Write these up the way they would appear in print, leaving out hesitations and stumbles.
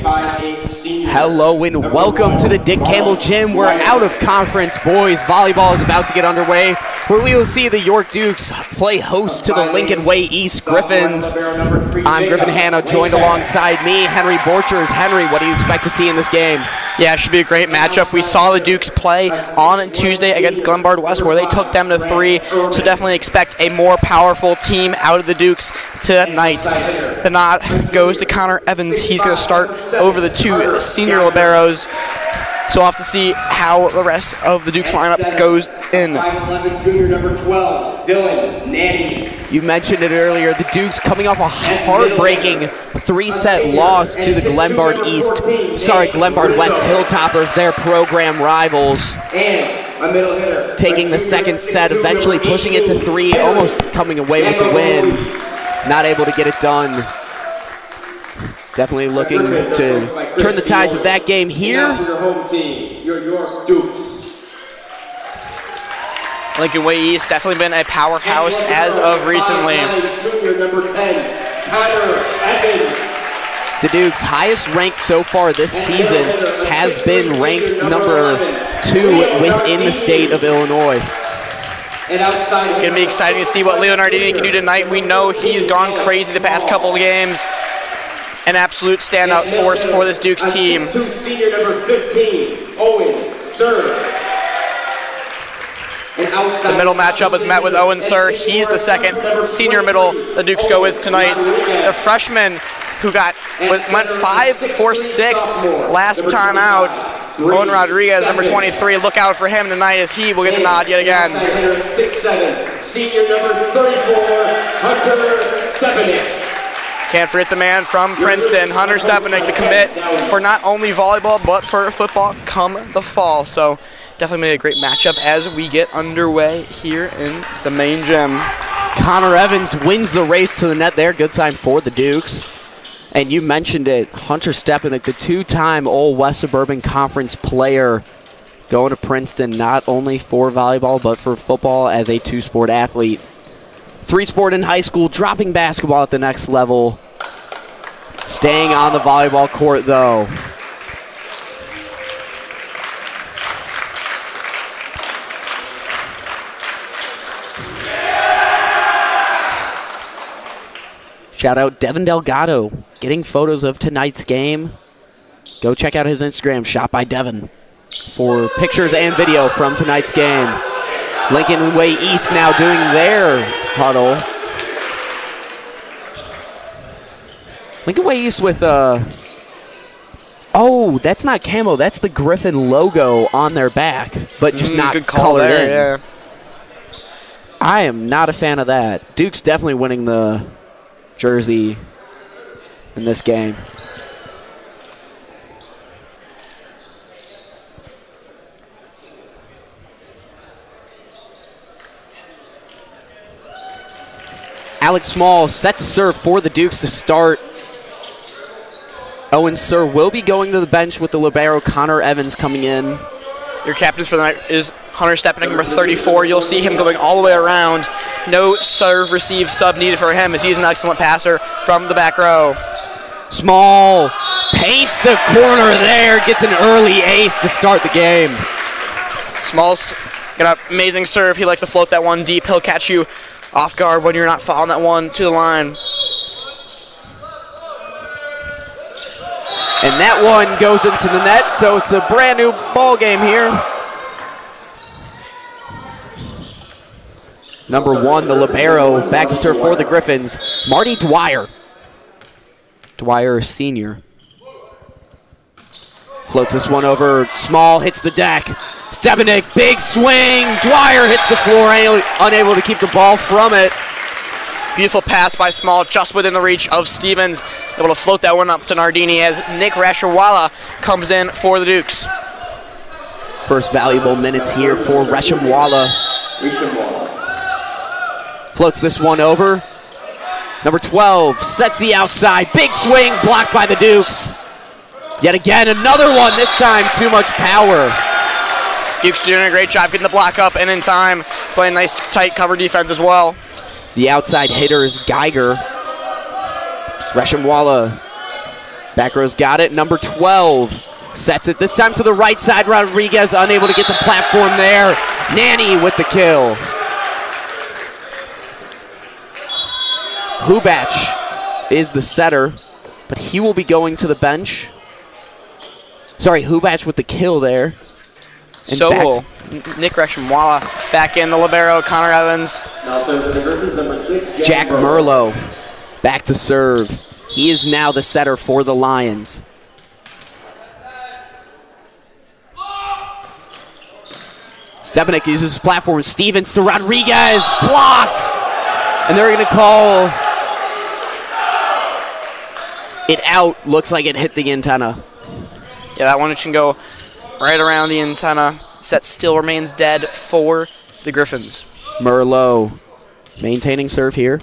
Hello and welcome to the Dick Campbell Gym. We're out of conference, boys. Volleyball is about to get underway, where we will see the York Dukes play host to the Lincoln Way East Griffins. I'm Griffin Hanna, joined alongside me, Henry Borchers. Henry, what do you expect to see in this game? Yeah, it should be a great matchup. We saw the Dukes play on Tuesday against Glenbard West, where they took them to 3, so definitely expect a more powerful team out of the Dukes tonight. The nod goes to Connor Evans. He's going to start over the 2 senior liberos, so we'll have to see how the rest of the Dukes lineup goes in. 5'11" junior number 12, Dylan Nanny. You mentioned it earlier, the Dukes coming off a heartbreaking 3-set loss to the Glenbard West Hilltoppers, their program rivals. Taking the second set, eventually pushing it to 3, almost coming away with the win. Not able to get it done. Definitely looking to turn the tides of that game here. Your home team, your York Dukes. Lincoln Way East definitely been a powerhouse as of recently. Junior number 10, Connor Evans. The Dukes' highest ranked so far this season has been ranked number 2 within the state of Illinois. It's going to be exciting to see what Leonardini can do tonight. We know he's gone crazy the past couple of games. An absolute standout force for this Dukes team. Senior number 15, Owen Sir. The middle matchup is met with Owen Sir. He's the second senior middle the Dukes go with tonight. The freshman who went 5 for 6 last time out, Owen Rodriguez, number 23. Look out for him tonight as he will get the nod yet again. 6'7", senior number 34, Hunter Stepanek. Can't forget the man from Princeton, Hunter Stepanek, the commit for not only volleyball but for football come the fall. So definitely made a great matchup as we get underway here in the main gym. Connor Evans wins the race to the net there. Good sign for the Dukes. And you mentioned it, Hunter Stepanek, the 2-time All-West Suburban Conference player, going to Princeton not only for volleyball but for football as a 2-sport athlete. 3-sport in high school, dropping basketball at the next level. Staying on the volleyball court, though. Shout out Devin Delgado, getting photos of tonight's game. Go check out his Instagram, Shot by Devin, for pictures and video from tonight's game. Lincoln Way East now doing their huddle. Lincoln Way East with oh, that's not camo, that's the Griffin logo on their back, but just not colored in. Yeah. I am not a fan of that. Duke's definitely winning the jersey in this game. Alex Small sets a serve for the Dukes to start. Owen Sir will be going to the bench with the libero Connor Evans coming in. Your captain for the night is Hunter Stepanek, number 34. You'll see him going all the way around. No serve, receive, sub needed for him as he's an excellent passer from the back row. Small paints the corner there, gets an early ace to start the game. Small's got an amazing serve. He likes to float that one deep. He'll catch you off guard when you're not following that one to the line. And that one goes into the net, so it's a brand new ball game here. Number 1, the libero, back to serve for the Griffins, Marty Dwyer. Dwyer, senior. Floats this one over. Small hits the deck. Stepanek, big swing. Dwyer hits the floor, unable to keep the ball from it. Beautiful pass by Small, just within the reach of Stevens. Able to float that one up to Nardini as Nick Rashawala comes in for the Dukes. First valuable minutes here for Rashawala. Floats this one over. Number 12 sets the outside. Big swing, blocked by the Dukes. Yet again, another one, this time too much power. Dukes doing a great job getting the block up and in time, playing nice tight cover defense as well. The outside hitter is Geiger. Reshimwala Back row's got it. Number 12 sets it this time to the right side. Rodriguez unable to get the platform there. Nanny with the kill. Hubach is the setter, but he will be going to the bench. Sorry, Hubach with the kill there. And so will Nick Reshmwala back in. The libero, Connor Evans. Jack Merlo back to serve. He is now the setter for the Lions. Stepanek uses his platform. Stevens to Rodriguez. Blocked. And they're going to call it out. Looks like it hit the antenna. Yeah, that one can go right around the antenna. Set still remains dead for the Griffins. Merlot maintaining serve here.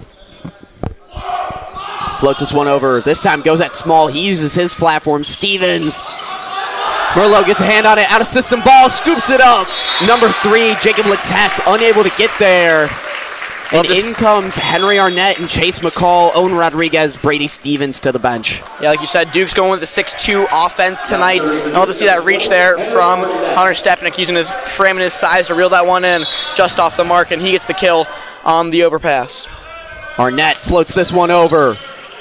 Floats this one over. This time goes at small. He uses his platform. Stevens. Merlot gets a hand on it. Out of system ball. Scoops it up. Number 3, Jacob Latek, unable to get there. And in comes Henry Arnett and Chase McCall, Owen Rodriguez, Brady Stevens to the bench. Yeah, like you said, Duke's going with the 6-2 offense tonight. And love to see that reach there from Hunter Stepanek, using his frame and his size to reel that one in just off the mark, and he gets the kill on the overpass. Arnett floats this one over.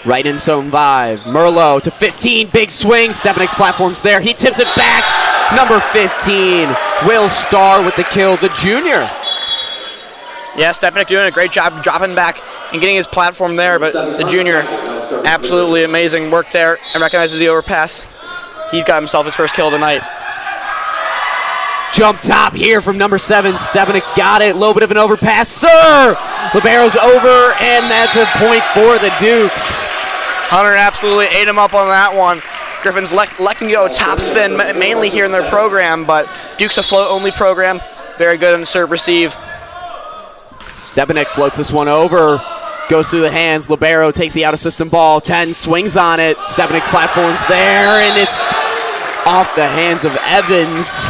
Right in zone 5. Merlot to 15, big swing. Stepanek's platform's there. He tips it back. Number 15, Will Starr with the kill, the junior. Yeah, Stepanek doing a great job dropping back and getting his platform there, but the junior, absolutely amazing work there and recognizes the overpass. He's got himself his first kill of the night. Jump top here from number 7. Stepanek's got it. Little bit of an overpass. Sir! Libero's over, and that's a point for the Dukes. Hunter absolutely ate him up on that one. Griffin's letting go top spin mainly here in their program, but Duke's a float-only program. Very good on the serve receive. Stepanek floats this one over. Goes through the hands. Libero takes the out-of-system ball. 10 swings on it. Stepanek's platform's there, and it's off the hands of Evans.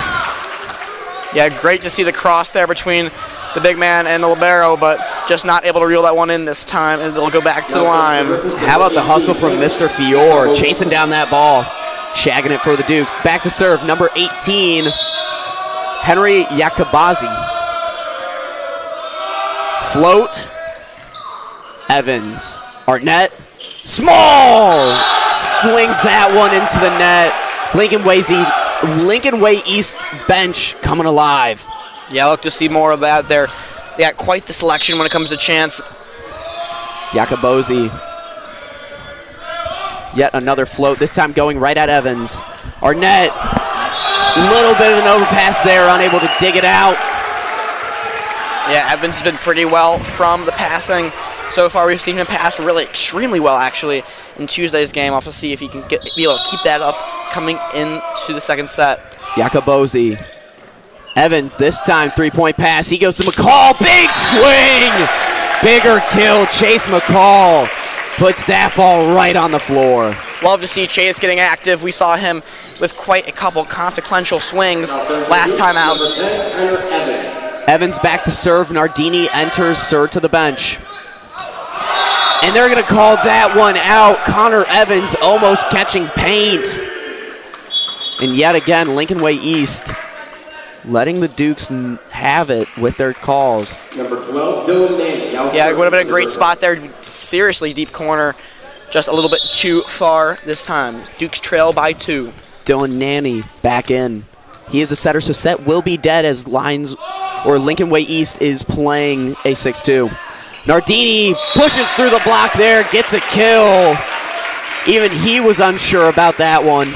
Yeah, great to see the cross there between the big man and the libero, but just not able to reel that one in this time, and they'll go back to the line. How about the hustle from Mr. Fior, chasing down that ball, shagging it for the Dukes. Back to serve, number 18, Henry Yakabazi. Float, Evans. Arnett, small! Swings that one into the net. Lincoln Way East bench coming alive. Yeah, I look to see more of that there. They got quite the selection when it comes to chance. Yakabozi. Yet another float, this time going right at Evans. Arnett, little bit of an overpass there, unable to dig it out. Yeah, Evans has been pretty well from the passing. So far, we've seen him pass really extremely well, actually, in Tuesday's game. I'll have to see if he can be able to keep that up coming into the second set. Yakabozi. Evans, this time, 3-point pass. He goes to McCall. Big swing! Bigger kill. Chase McCall puts that ball right on the floor. Love to see Chase getting active. We saw him with quite a couple consequential swings last time out. Evans back to serve. Nardini enters, serve to the bench. And they're going to call that one out. Connor Evans almost catching paint. And yet again, Lincoln Way East letting the Dukes have it with their calls. Number 12, Dylan Nanny. Yeah, it would have been a great spot there. Seriously deep corner. Just a little bit too far this time. Dukes trail by 2. Dylan Nanny back in. He is the setter, so set will be dead as Lincoln Way East is playing a 6-2. Nardini pushes through the block there, gets a kill. Even he was unsure about that one.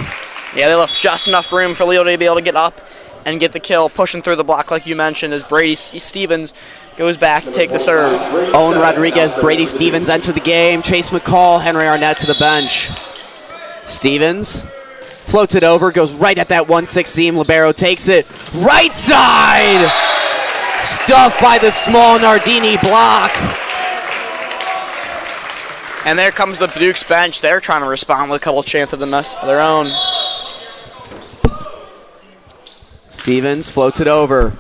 Yeah, they left just enough room for Leo to be able to get up and get the kill, pushing through the block like you mentioned, as Brady Stevens goes back to take the serve. Owen Rodriguez, Brady Stevens enter the game. Chase McCall, Henry Arnett to the bench. Stevens floats it over, goes right at that 1-6 seam. Libero takes it. Right side! Stuffed by the small Nardini block. And there comes the Dukes bench. They're trying to respond with a couple of chances of their own. Stevens floats it over.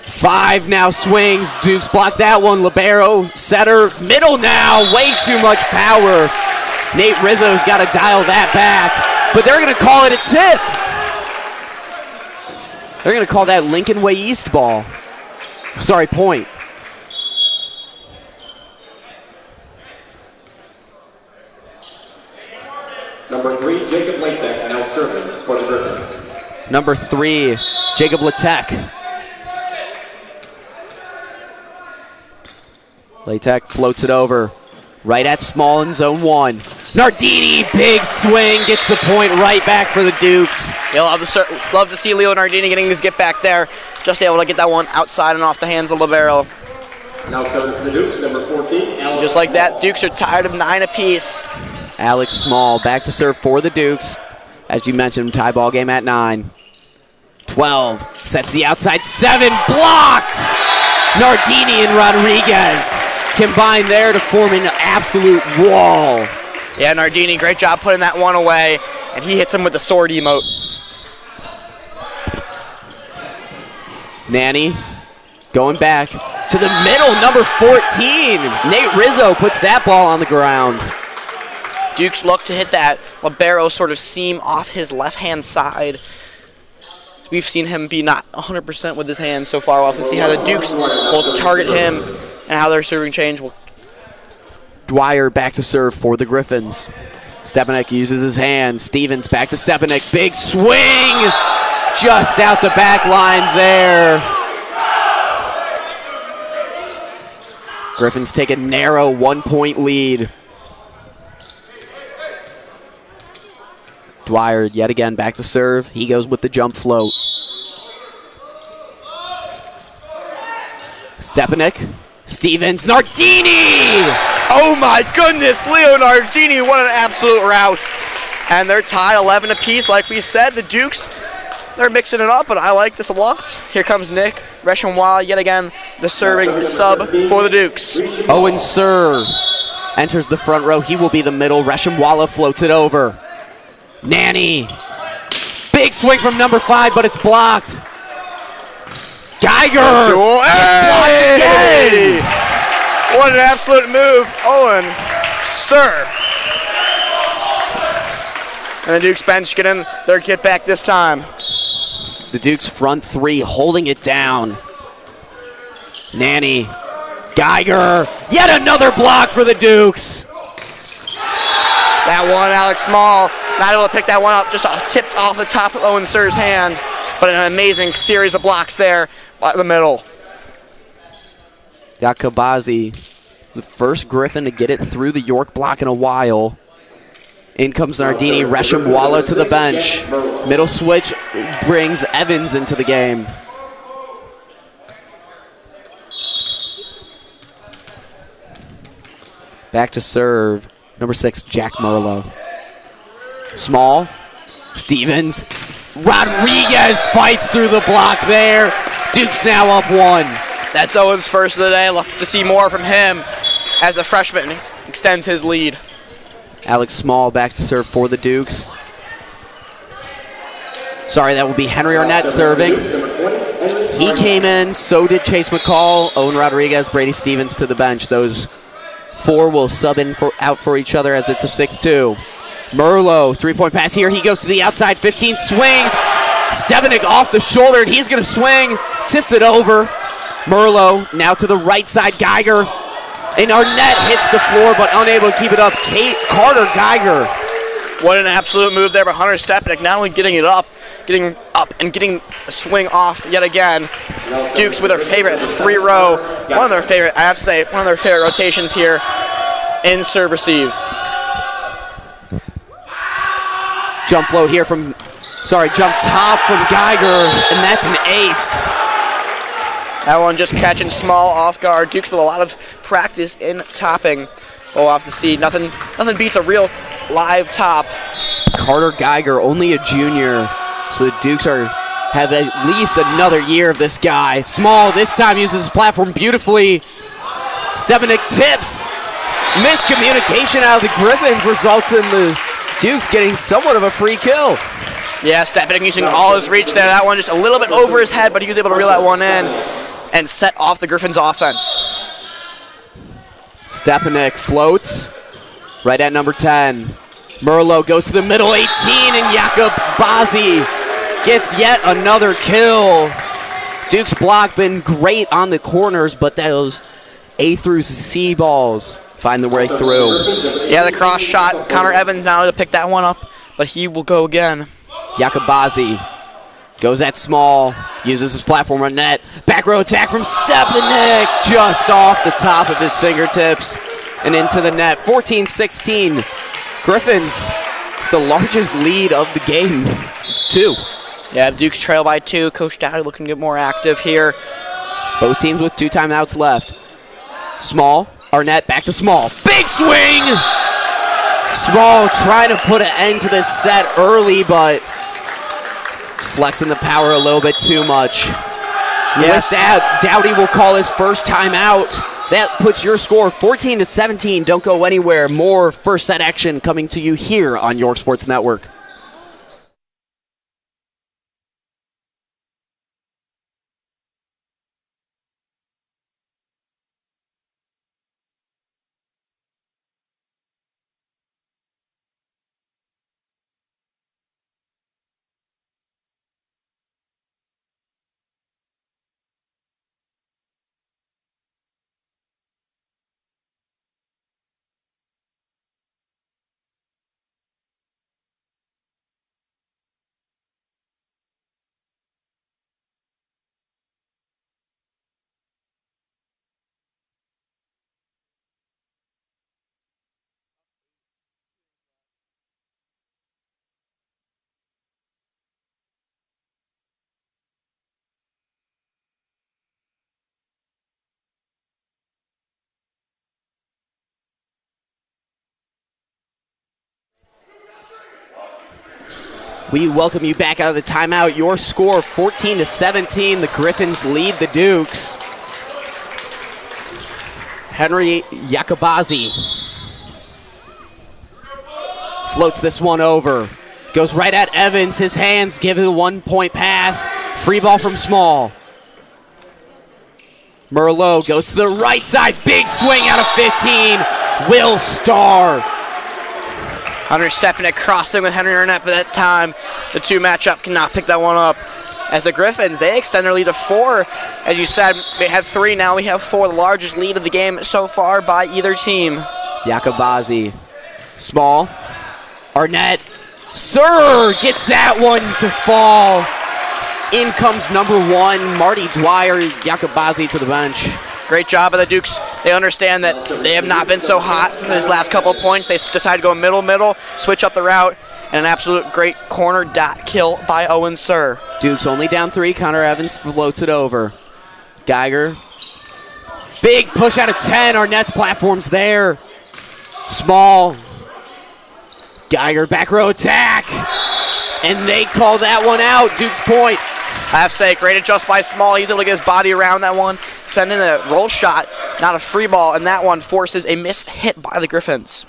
5 now swings. Dukes block that one. Libero, setter, middle now. Way too much power. Nate Rizzo's got to dial that back, but they're going to call it a tip. They're going to call that Lincoln Way East ball. Sorry, point. Number 3, Jacob Latek, now serving for the Griffins. Number 3, Jacob Latek. Latek floats it over. Right at small in zone 1. Nardini, big swing, gets the point right back for the Dukes. You'll love to see Leo Nardini getting his get back there. Just able to get that one outside and off the hands of libero. Now serving for the Dukes, number 14, Alex. Just like that, Dukes are tired of 9 apiece. Alex Small back to serve for the Dukes. As you mentioned, tie ball game at 9. 12, sets the outside 7, blocked! Nardini and Rodriguez combine there to form an absolute wall. Yeah, Nardini, great job putting that one away, and he hits him with the sword emote. Nanny going back to the middle, number 14. Nate Rizzo puts that ball on the ground. Dukes look to hit that libero sort of seam off his left-hand side. We've seen him be not 100% with his hands so far. We'll have to see how the Dukes will target him and how their serving change will. Dwyer back to serve for the Griffins. Stepanek uses his hands. Stevens back to Stepanek. Big swing! Just out the back line there. Griffins take a narrow 1-point lead. Dwyer yet again back to serve. He goes with the jump float. Stepanek. Stevens. Nardini! Oh my goodness, Leo Nardini, what an absolute rout. And they're tied 11 apiece. Like we said, the Dukes, they're mixing it up, but I like this a lot. Here comes Nick Reshamwala, yet again, the serving sub for the Dukes. Owen Sir enters the front row. He will be the middle. Reshamwala floats it over. Nanny. Big swing from number 5, but it's blocked. Geiger. Hey! What an absolute move, Owen Sir. And the Dukes bench getting their get back this time. The Dukes front 3 holding it down. Nanny. Geiger. Yet another block for the Dukes. That one, Alex Small, not able to pick that one up, just tipped off the top of Owen Sir's hand. But an amazing series of blocks there by the middle. Got Kabazi, the first Griffin to get it through the York block in a while. In comes Nardini, Reshamwala to the bench. Middle switch brings Evans into the game. Back to serve, number 6, Jack Merlo. Small, Stevens. Rodriguez fights through the block there. Duke's now up 1. That's Owen's first of the day. Look to see more from him as the freshman extends his lead. Alex Small back to serve for the Dukes. Sorry, that will be Henry Arnett serving. He came in, so did Chase McCall, Owen Rodriguez, Brady Stevens to the bench. Those 4 will sub in out for each other as it's a 6-2. Merlo, 3-point pass here. He goes to the outside, 15, swings. Stepanek off the shoulder, and he's going to swing. Tips it over. Merlo now to the right side. Geiger. And Arnett hits the floor, but unable to keep it up. Carter Geiger. What an absolute move there by Hunter Stepanek. Not only getting up and getting a swing off yet again. Dukes with their favorite 3-row. One of their favorite rotations here in serve receive. Jump top from Geiger, and that's an ace. That one just catching Small off guard. Dukes with a lot of practice in topping. We'll have to see. Nothing beats a real live top. Carter Geiger, only a junior, so the Dukes have at least another year of this guy. Small this time uses his platform beautifully. Stepanek tips. Miscommunication out of the Griffins results in the Dukes getting somewhat of a free kill. Yeah, Stepanek using all his reach there. That one just a little bit over his head, but he was able to reel that one in and set off the Griffins' offense. Stepanek floats. Right at number 10. Merlot goes to the middle, 18, and Jakob Bazzi gets yet another kill. Duke's block been great on the corners, but those A through C balls find their way through. Yeah, the cross shot. Connor Evans now to pick that one up, but he will go again. Jakob Bazzi goes at small, uses his platform on net. Back row attack from Stepanek, just off the top of his fingertips and into the net. 14-16. Griffins, the largest lead of the game, 2. Yeah, Duke's trail by 2. Coach Dowdy looking to get more active here. Both teams with 2 timeouts left. Small, Arnett back to Small. Big swing! Small trying to put an end to this set early, but flexing the power a little bit too much. Yes. With that, Dowdy will call his first timeout. That puts your score 14-17. Don't go anywhere. More first set action coming to you here on York Sports Network. We welcome you back out of the timeout. Your score 14-17. The Griffins lead the Dukes. Henry Jakobazzi floats this one over. Goes right at Evans. His hands give it a 1-point pass. Free ball from Small. Merlot goes to the right side. Big swing out of 15. Will Starr. Hunter Stepanek crossing with Henry Arnett, but that time the 2 matchup cannot pick that one up. As the Griffins, they extend their lead to 4. As you said, they had 3, now we have 4, the largest lead of the game so far by either team. Jakobazzi. Small. Arnett. Sir gets that one to fall. In comes number 1, Marty Dwyer. Jakobazzi to the bench. Great job of the Dukes. They understand that they have not been so hot for these last couple of points. They decide to go middle, switch up the route, and an absolute great corner dot kill by Owen Sir. Dukes only down 3. Connor Evans floats it over. Geiger. Big push out of 10. Arnett's platform's there. Small. Geiger back row attack. And they call that one out. Duke's point. I have to say, great adjust by Small. He's able to get his body around that one, send in a roll shot, not a free ball, and that one forces a miss hit by the Griffins.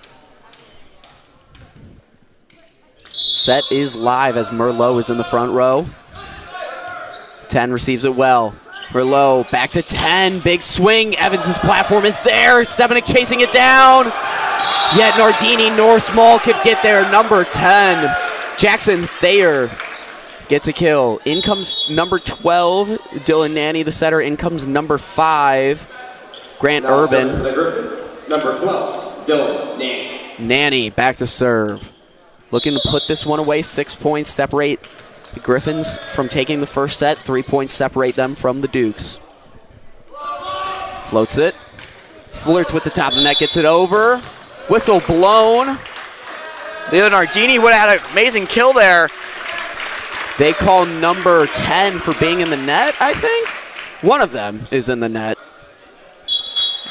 Set is live as Merlot is in the front row. 10 receives it well. Merlot back to 10. Big swing. Evans' platform is there. Stepanek chasing it down. Yet Nardini nor Small could get there. Number 10. Jackson Thayer gets a kill. In comes number 12, Dylan Nanny, the setter. In comes number 5, Grant Urban. The Griffins, number 12, Dylan Nanny. Nanny back to serve. Looking to put this one away. 6 points separate the Griffins from taking the first set. 3 points separate them from the Dukes. Floats it. Flirts with the top of the net. Gets it over. Whistle blown. Leo Nardini would have had an amazing kill there. They call number 10 for being in the net, I think. One of them is in the net.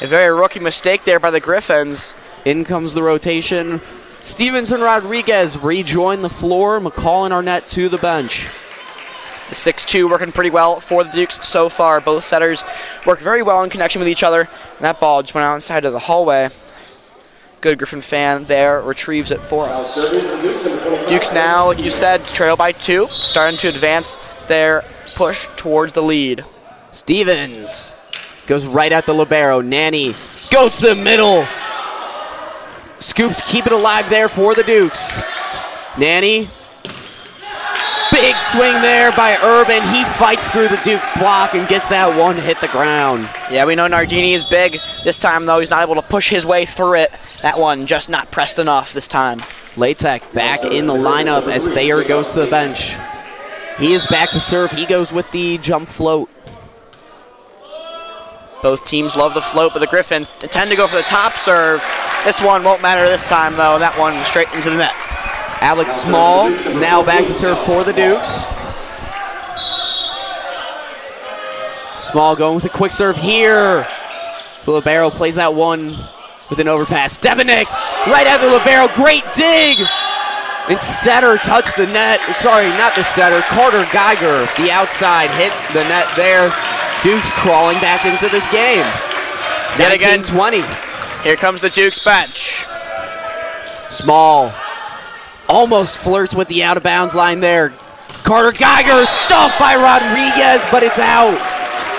A very rookie mistake there by the Griffins. In comes the rotation. Stevens and Rodriguez rejoin the floor. McCall and Arnett to the bench. The 6-2 working pretty well for the Dukes so far. Both setters work very well in connection with each other. And that ball just went outside of the hallway. Good Griffin fan there, retrieves it for us. Dukes now, like you said, trail by 2, starting to advance their push towards the lead. Stevens goes right at the libero. Nanny goes to the middle. Scoops keep it alive there for the Dukes. Nanny. Big swing there by Urban. He fights through the Duke block and gets that one to hit the ground. Yeah, we know Nardini is big. This time, though, he's not able to push his way through it. That one just not pressed enough this time. Latek back in the lineup as Thayer goes to the bench. He is back to serve. He goes with the jump float. Both teams love the float, but the Griffins tend to go for the top serve. This one won't matter this time, though. That one straight into the net. Alex Small now back to serve for the Dukes. Small going with a quick serve here. The libero plays that one with an overpass. Stepanek right at the libero. Great dig. And setter touched the net. Sorry, not the setter. Carter Geiger, the outside, hit the net there. Dukes crawling back into this game. Yet again, 20. Here comes the Dukes bench. Small almost flirts with the out-of-bounds line there. Carter Geiger stuffed by Rodriguez, but it's out.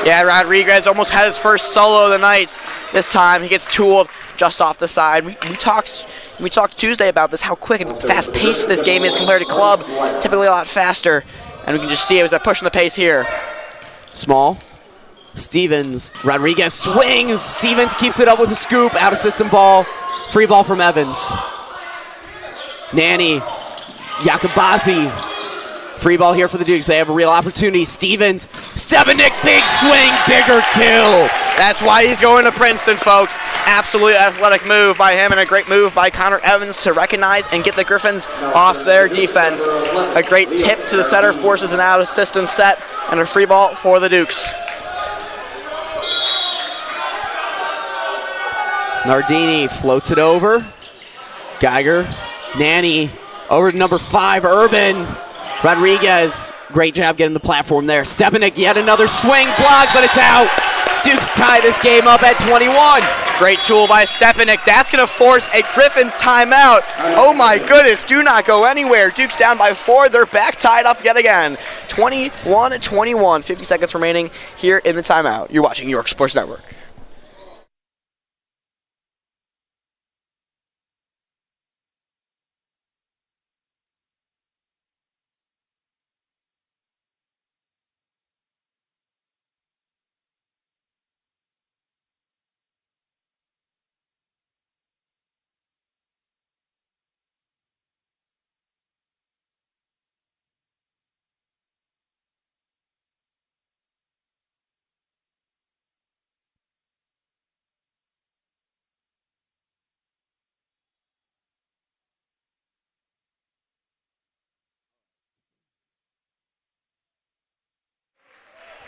Yeah, Rodriguez almost had his first solo of the night. This time he gets tooled just off the side. We talked Tuesday about this, how quick and fast-paced this game is compared to club. Typically a lot faster, and we can just see it was that pushing the pace here. Small. Stevens. Rodriguez swings. Stevens keeps it up with a scoop. Out of system ball. Free ball from Evans. Nanny. Yakubazi. Free ball here for the Dukes. They have a real opportunity. Stevens. Stepanek. Big swing. Bigger kill. That's why he's going to Princeton, folks. Absolutely athletic move by him and a great move by Connor Evans to recognize and get the Griffins off their defense. A great tip to the setter forces an out-of-system set and a free ball for the Dukes. Nardini floats it over. Geiger. Nanny over to number 5, Urban. Rodriguez, great job getting the platform there. Stepanek, yet another swing, block, but it's out. Dukes tie this game up at 21. Great tool by Stepanek. That's going to force a Griffins timeout. Oh my goodness, do not go anywhere. Dukes down by 4. They're back tied up yet again. 21-21, 50 seconds remaining here in the timeout. You're watching York Sports Network.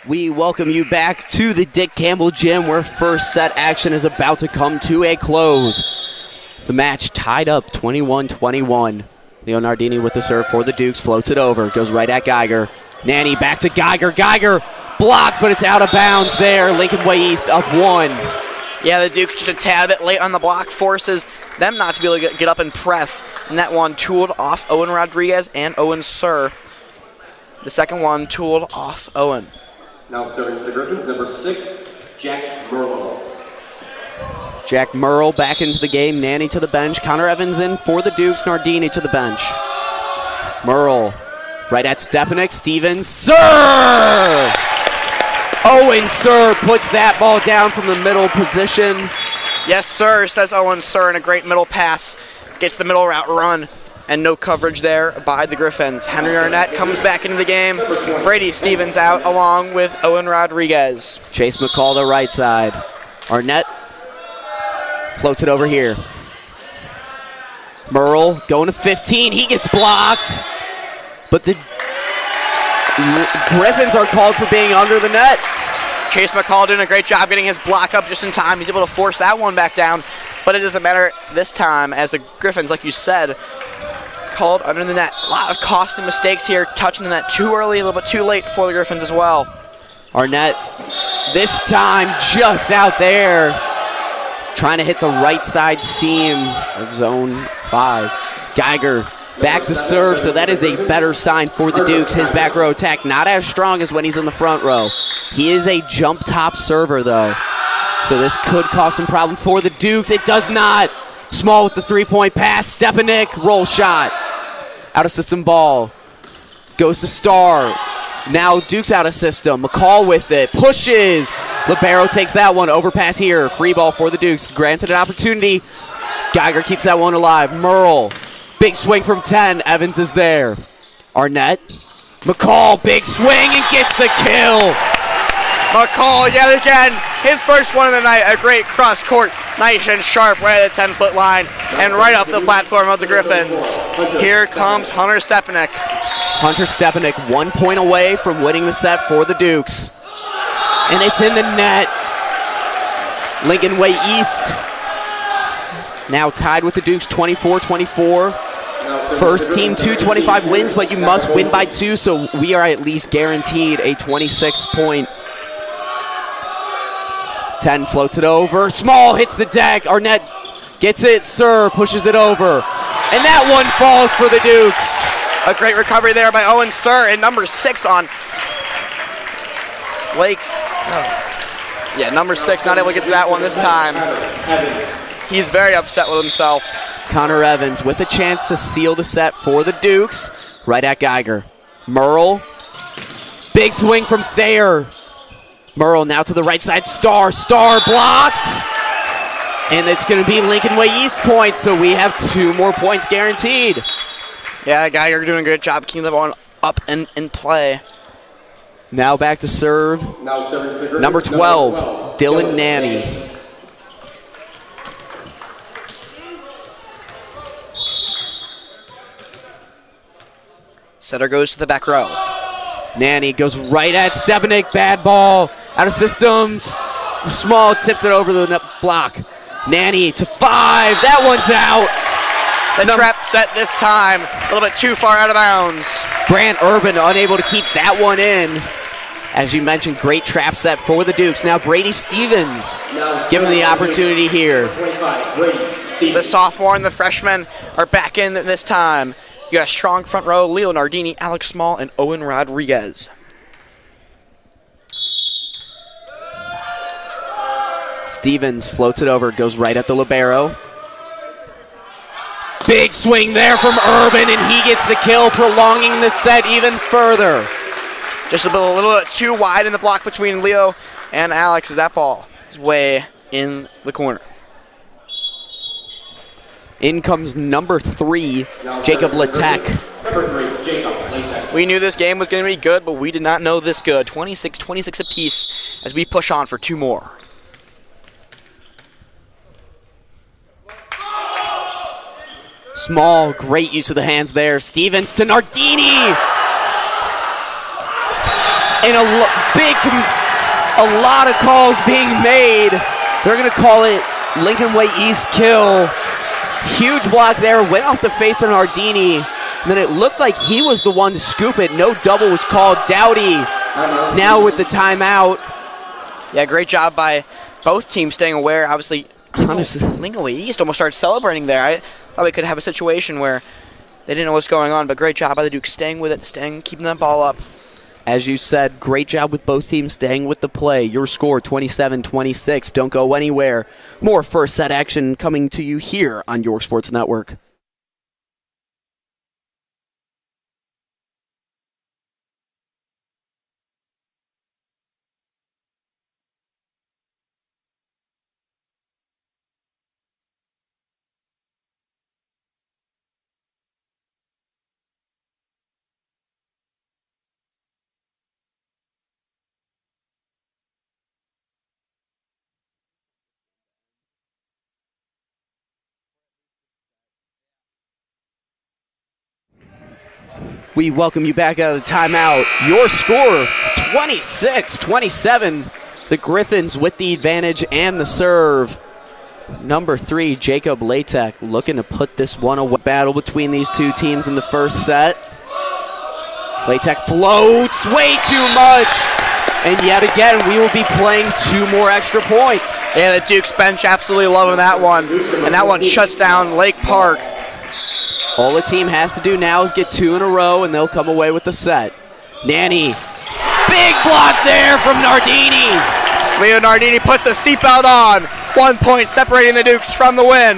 We welcome you back to the Dick Campbell Gym, where first set action is about to come to a close. The match tied up 21-21. Leo Nardini with the serve for the Dukes, floats it over, goes right at Geiger. Nanny back to Geiger. Geiger blocks, but it's out of bounds there. Lincoln Way East up 1. Yeah, the Dukes just a tad bit late on the block, forces them not to be able to get up and press. And that one tooled off Owen Rodriguez and Owen Sir. The second one tooled off Owen. Now serving for the Griffins, number 6, Jack Merle. Jack Merle back into the game. Nanny to the bench. Connor Evans in for the Dukes. Nardini to the bench. Merle right at Stepanek. Stevens. Sir! Owen Sir puts that ball down from the middle position. Yes, sir, says Owen Sir, in a great middle pass. Gets the middle route run. And no coverage there by the Griffins. Henry Arnett comes back into the game. Brady Stevens out along with Owen Rodriguez. Chase McCall to right side. Arnett floats it over here. Merle going to 15. He gets blocked. But the Griffins are called for being under the net. Chase McCall doing a great job getting his block up just in time. He's able to force that one back down. But it doesn't matter this time as the Griffins, like you said, called under the net. A lot of costly mistakes here, touching the net too early, a little bit too late for the Griffins as well. Arnett, this time just out there, trying to hit the right side seam of zone 5. Geiger back to serve, so that is a better sign for the Dukes. His back row attack not as strong as when he's in the front row. He is a jump top server though, so this could cause some problem for the Dukes. It does not. Small with the three-point pass. Stepanek, roll shot. Out of system ball. Goes to Star. Now Duke's out of system. McCall with it. Pushes. Libero takes that one. Overpass here. Free ball for the Dukes. Granted an opportunity. Geiger keeps that one alive. Merle. Big swing from 10. Evans is there. Arnett. McCall. Big swing and gets the kill. McCall yet again, his first one of the night, a great cross-court, nice and sharp right at the 10-foot line and right off the platform of the Griffins. Here comes Hunter Stepanek. Hunter Stepanek 1 point away from winning the set for the Dukes. And it's in the net. Lincoln Way East now tied with the Dukes 24-24. First team 225 wins, but you must win by 2, so we are at least guaranteed a 26-point. 10 floats it over. Small hits the deck. Arnett gets it. Sir pushes it over. And that one falls for the Dukes. A great recovery there by Owen Sir and number 6 on Lake. Yeah, number 6 not able to get to that one this time. He's very upset with himself. Connor Evans with a chance to seal the set for the Dukes. Right at Geiger. Merle. Big swing from Thayer. Merle now to the right side. Star blocked. And it's going to be Lincoln Way East points, so we have 2 more points guaranteed. Yeah, Geiger doing a good job keeping the ball up and in play. Now back to serve. Number 12, Dylan Nanny. Setter goes to the back row. Nanny goes right at Stepanek. Bad ball. Out of systems. Small tips it over the block. Nanny to 5. That one's out. The trap set this time. A little bit too far out of bounds. Grant Urban unable to keep that one in. As you mentioned, great trap set for the Dukes. Now Brady Stevens given the opportunity here. The sophomore and the freshman are back in this time. You got a strong front row, Leo Nardini, Alex Small, and Owen Rodriguez. Stevens floats it over, goes right at the libero. Big swing there from Urban, and he gets the kill, prolonging the set even further. Just a little bit too wide in the block between Leo and Alex as that ball is way in the corner. In comes number 3, Jacob Letek. We knew this game was going to be good, but we did not know this good. 26-26 apiece as we push on for 2 more. Small, great use of the hands there. Stevens to Nardini. And a lot of calls being made. They're going to call it Lincoln Way East kill. Huge block there, went off the face of Nardini. And then it looked like he was the one to scoop it. No double was called. Dowdy now with the timeout. Yeah, great job by both teams staying aware. Obviously, Lincoln Way East almost started celebrating there. I thought we could have a situation where they didn't know what's going on, but great job by the Dukes staying with it, keeping that ball up. As you said, great job with both teams staying with the play. Your score, 27-26. Don't go anywhere. More first set action coming to you here on York Sports Network. We welcome you back out of the timeout. Your score, 26-27. The Griffins with the advantage and the serve. Number 3, Jacob Letek, looking to put this one away. Battle between these two teams in the first set. Letek floats way too much. And yet again, we will be playing 2 more extra points. Yeah, the Dukes bench absolutely loving that one. And that one shuts down Lake Park. All the team has to do now is get 2 in a row, and they'll come away with the set. Nanny, big block there from Nardini. Leo Nardini puts the seatbelt on. 1 point separating the Dukes from the win.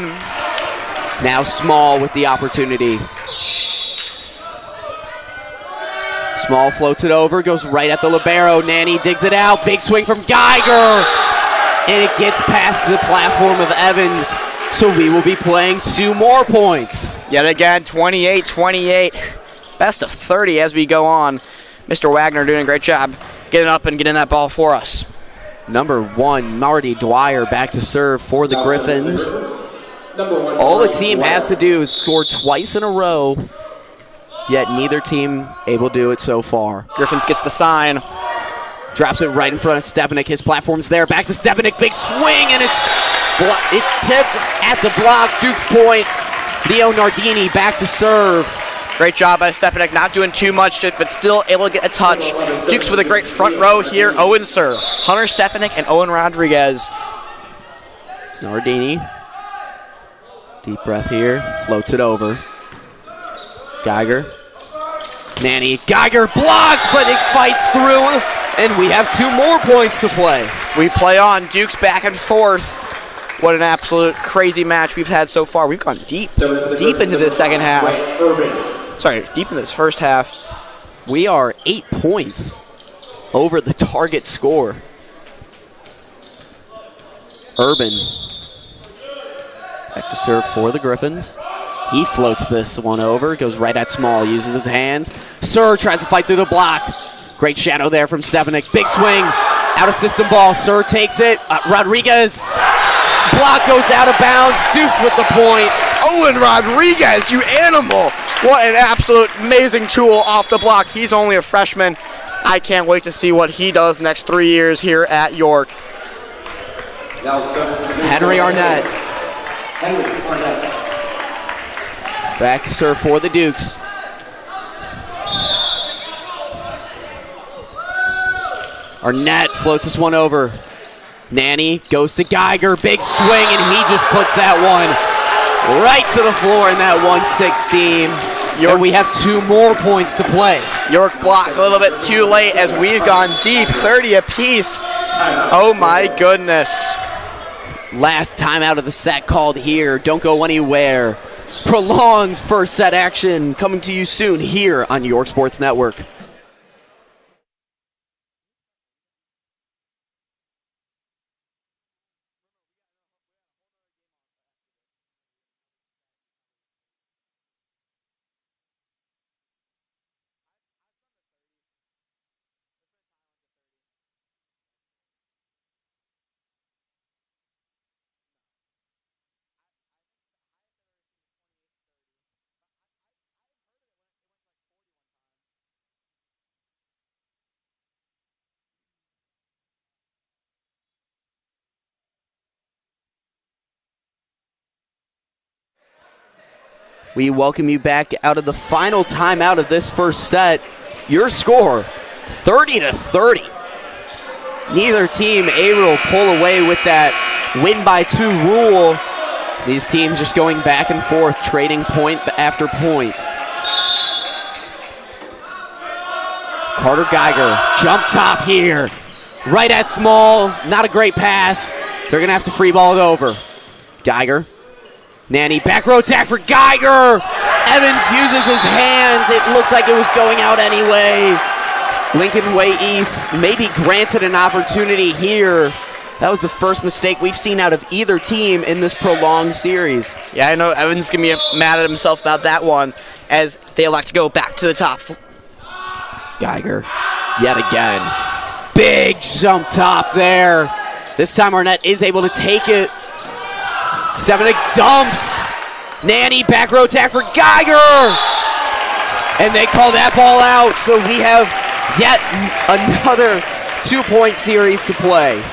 Now Small with the opportunity. Small floats it over, goes right at the libero. Nanny digs it out. Big swing from Geiger. And it gets past the platform of Evans. So we will be playing 2 more points. Yet again, 28-28. Best of 30 as we go on. Mr. Wagner doing a great job getting up and getting that ball for us. Number 1, Marty Dwyer back to serve for the Griffins. All the team has to do is score twice in a row, yet neither team able to do it so far. Griffins gets the sign. Drops it right in front of Stepanek. His platform's there. Back to Stepanek. Big swing, and it's tipped at the block. Duke's point. Leo Nardini back to serve. Great job by Stepanek, not doing too much, but still able to get a touch. Dukes with a great front row here. Owen serve. Hunter Stepanek and Owen Rodriguez. Nardini. Deep breath here. Floats it over. Geiger. Nanny. Geiger blocked, but it fights through, and we have 2 more points to play. We play on. Dukes back and forth. What an absolute crazy match we've had so far. We've gone deep into the second half. Sorry, deep in this first half. We are 8 points over the target score. Urban back to serve for the Griffins. He floats this one over, goes right at Small, uses his hands. Sir tries to fight through the block. Great shadow there from Stepanek. Big swing, out of system ball. Sir takes it. Rodriguez. Block goes out of bounds. Dukes with the point. Owen Rodriguez, you animal. What an absolute amazing tool off the block. He's only a freshman. I can't wait to see what he does next 3 years here at York. Henry Arnett. Back to serve for the Dukes. Arnett floats this one over. Nanny goes to Geiger. Big swing, and he just puts that one right to the floor in that 1-6 seam. And we have 2 more points to play. York blocked a little bit too late as we've gone deep, 30 apiece. Oh my goodness. Last time out of the set called here. Don't go anywhere. Prolonged first set action coming to you soon here on York Sports Network. We welcome you back out of the final timeout of this first set. Your score, 30-30. Neither team able to pull away with that win by 2 rule. These teams just going back and forth, trading point after point. Carter Geiger, jump top here. Right at Small, not a great pass. They're going to have to free ball it over. Geiger. Nanny, back row attack for Geiger. Evans uses his hands. It looked like it was going out anyway. Lincoln Way East maybe granted an opportunity here. That was the first mistake we've seen out of either team in this prolonged series. Yeah, I know Evans is going to be mad at himself about that one as they elect to go back to the top. Geiger, yet again. Big jump top there. This time Arnett is able to take it. Stepanek dumps. Nanny, back row attack for Geiger. And they call that ball out. So we have yet another 2-point series to play.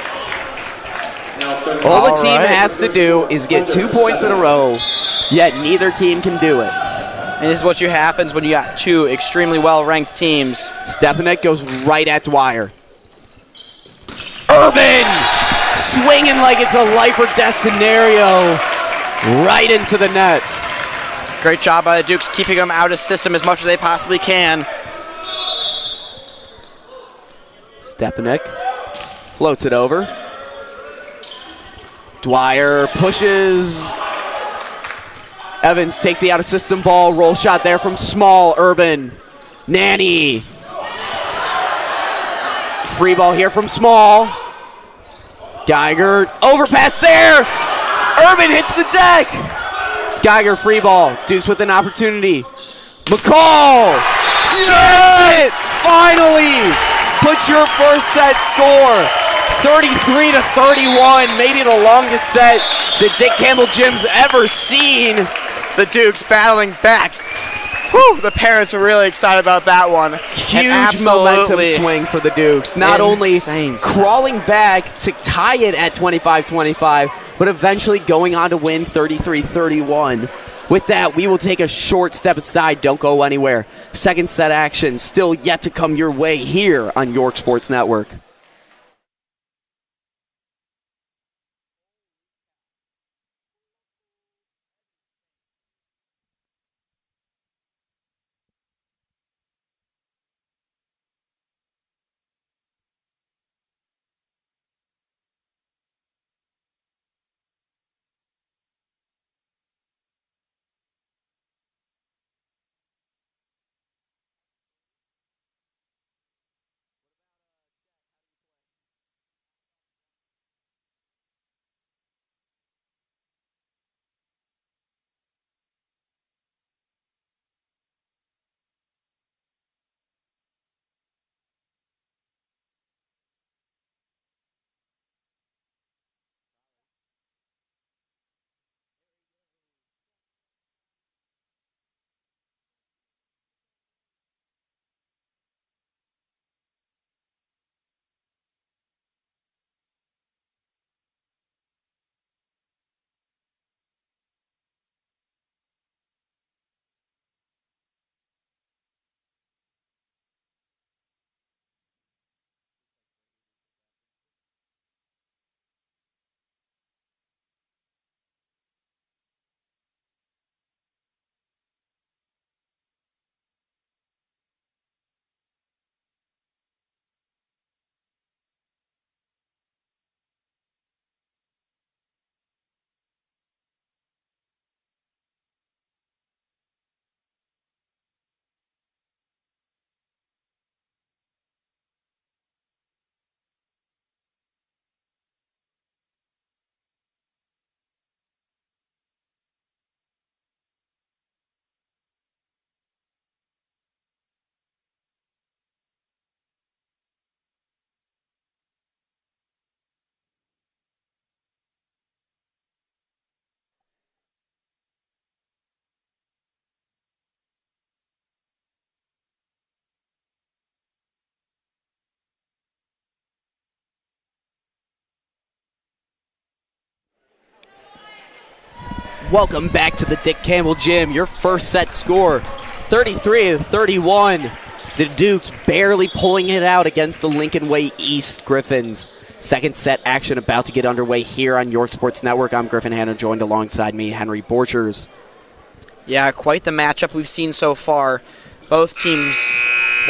All the team has to do is get 2 points in a row, yet neither team can do it. And this is what happens when you got 2 extremely well-ranked teams. Stepanek goes right at Dwyer. Urban! Swinging like it's a life or death scenario right into the net. Great job by the Dukes keeping them out of system as much as they possibly can. Stepanek floats it over. Dwyer pushes. Evans takes the out-of-system ball. Roll shot there from Small. Urban. Nanny. Free ball here from Small. Geiger. Overpass there. Urban hits the deck. Geiger free ball. Dukes with an opportunity. McCall. Yes! Finally put your first set score. 33-31. Maybe the longest set that Dick Campbell Gym's ever seen. The Dukes battling back. Whew, the parents were really excited about that one. Huge momentum swing for the Dukes. Not only crawling back to tie it at 25-25, but eventually going on to win 33-31. With that, we will take a short step aside. Don't go anywhere. Second set action still yet to come your way here on York Sports Network. Welcome back to the Dick Campbell Gym. Your first set score, 33-31. The Dukes barely pulling it out against the Lincoln Way East Griffins. Second set action about to get underway here on York Sports Network. I'm Griffin, Hanna, joined alongside me, Henry Borchers. Yeah, quite the matchup we've seen so far. Both teams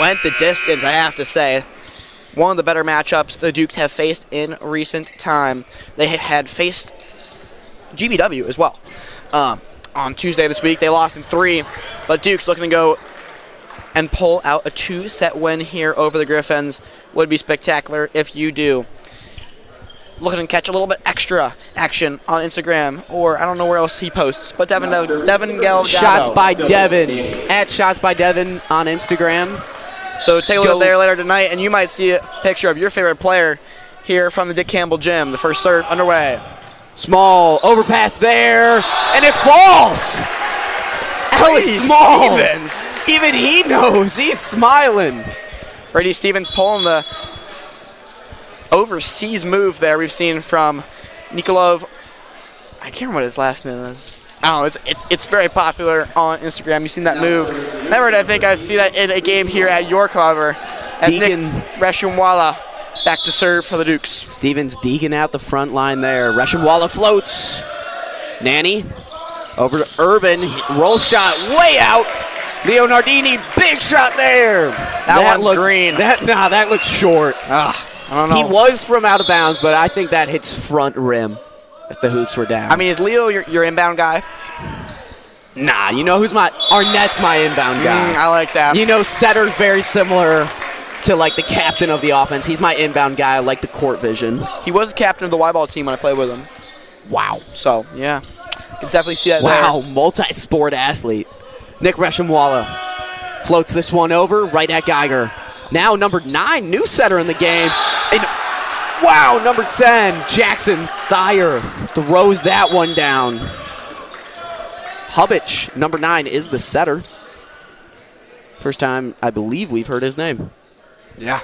went the distance, I have to say. One of the better matchups the Dukes have faced in recent time. They had faced GBW as well. On Tuesday this week, they lost in 3, but Duke's looking to go and pull out a 2-set win here over the Griffins. Would be spectacular if you do. Looking to catch a little bit extra action on Instagram, or I don't know where else he posts, but Devin Delgado. Shots by Devin, at Shots by Devin on Instagram. So take a look there later tonight, and you might see a picture of your favorite player here from the Dick Campbell Gym. The first serve underway. Small, overpass there, and it falls! Alex Small! Stevens. Even he knows, he's smiling. Brady Stevens pulling the overseas move there we've seen from Nikolov. I can't remember what his last name is. Oh, it's very popular on Instagram. You've seen that move. Never did I think I'd see that in a game here at York, however, as Nick Reshimwala back to serve for the Dukes. Stevens deking out the front line there. Reshimwala floats. Nanny over to Urban. Roll shot way out. Leo Nardini, big shot there. That one's green. That looks short. I don't know. He was from out of bounds, but I think that hits front rim if the hoops were down. I mean, is Leo your inbound guy? Nah, you know who's Arnett's my inbound guy. I like that. You know, Setter's very similar to, like, the captain of the offense. He's my inbound guy. I like the court vision. He was the captain of the Volleyball team when I played with him. Wow. So, yeah. Can definitely see that Wow, there. multi-sport athlete. Nick Reshemwala floats this one over right at Geiger. Now number 9, new setter in the game. And wow, number 10, Jackson Thayer throws that one down. Hubich, number 9, is the setter. First time I believe we've heard his name. Yeah,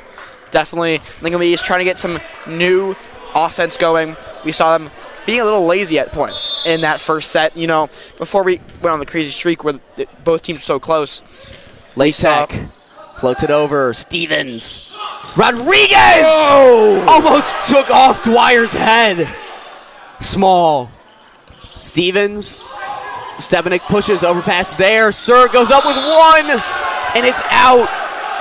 definitely. Lincoln East trying to get some new offense going. We saw them being a little lazy at points in that first set. You know, before we went on the crazy streak where both teams were so close. Latek floats it over. Stevens. Rodriguez! Whoa! Almost took off Dwyer's head. Small. Stevens. Stepanek pushes, overpass there. Sir goes up with one, and it's out.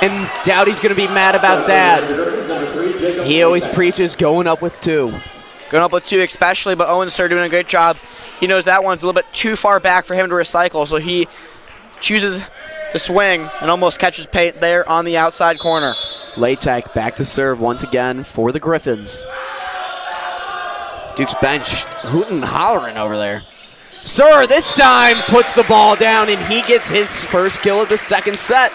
And Dowdy's going to be mad about that. He always preaches going up with 2. Going up with 2 especially, but Owen Sir doing a great job. He knows that one's a little bit too far back for him to recycle, so he chooses to swing and almost catches paint there on the outside corner. Latek back to serve once again for the Griffins. Duke's bench hooting and hollering over there. Sir this time puts the ball down, and he gets his first kill of the second set.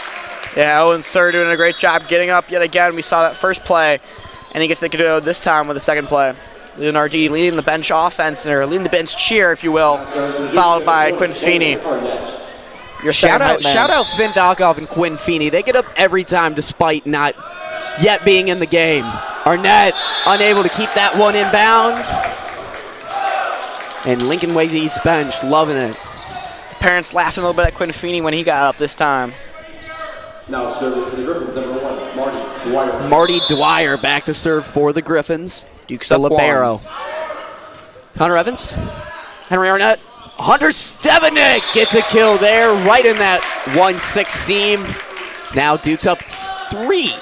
Yeah, Owen Sir doing a great job getting up yet again. We saw that first play, and he gets the go this time with the second play. Leonardini leading the bench offense, or leading the bench cheer, if you will, followed by Quinn Feeney. Shout out Finn Dokov and Quinn Feeney. They get up every time despite not yet being in the game. Arnett unable to keep that one in bounds. And Lincoln Way East bench loving it. Parents laughing a little bit at Quinn Feeney when he got up this time. Now serving for the Griffins, number 1, Marty Dwyer. Marty Dwyer back to serve for the Griffins. Duke's the up libero. Hunter Evans. Henry Arnett. Hunter Stepanek gets a kill there right in that 1-6 seam. Now Duke's up 3.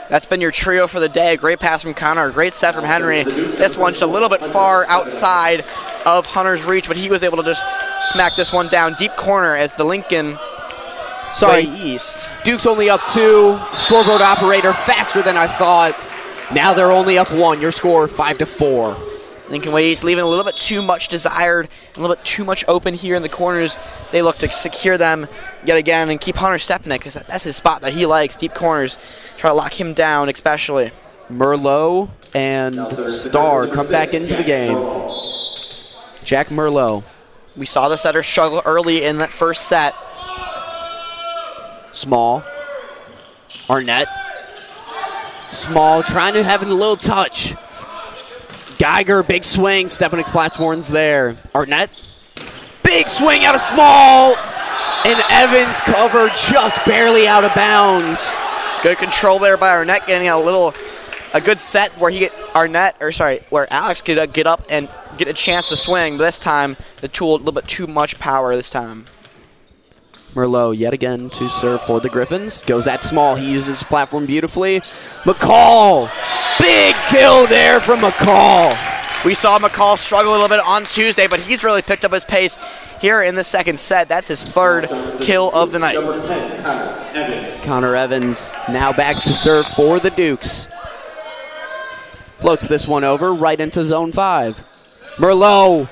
That's been your trio for the day. A great pass from Connor, a great set from Henry. This one's just a little bit far outside of Hunter's reach, but he was able to just smack this one down deep corner as the Lincoln Way East. Duke's only up 2. Scoreboard operator faster than I thought. Now they're only up 1. Your score 5-4. Lincoln Way East leaving a little bit too much desired, a little bit too much open here in the corners. They look to secure them yet again and keep Hunter Stepanek, because that's his spot that he likes, deep corners. Try to lock him down especially. Merlot and Starr come back into the game. Jack Merlot. We saw the setter struggle early in that first set. Small. Arnett. Small, trying to have a little touch. Geiger, big swing. Stepanek's platform's there. Arnett. Big swing out of Small. And Evans covered just barely out of bounds. Good control there by Arnett, getting a good set where where Alex could get up and get a chance to swing. But this time, the tool a little bit too much power this time. Merlot yet again to serve for the Griffins. Goes at Small. He uses his platform beautifully. McCall. Big kill there from McCall. We saw McCall struggle a little bit on Tuesday, but he's really picked up his pace here in the second set. That's his 3rd kill of the night. Number 10, Connor Evans. Connor Evans now back to serve for the Dukes. Floats this one over right into zone 5. Merlot.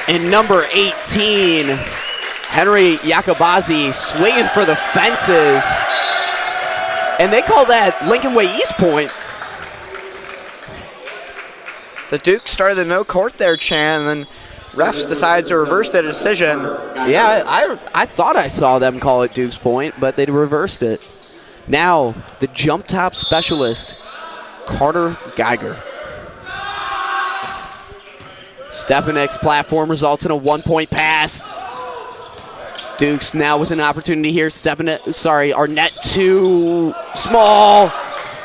And number 18, Henry Yacobazi swinging for the fences. And they call that Lincoln Way East point. The Duke started the no court there, Chan, and then refs decided to reverse their decision. Yeah, I thought I saw them call it Duke's point, but they reversed it. Now, the jump top specialist, Carter Geiger. Stepanek's platform results in a 1-point pass. Dukes now with an opportunity here. Arnett to Small.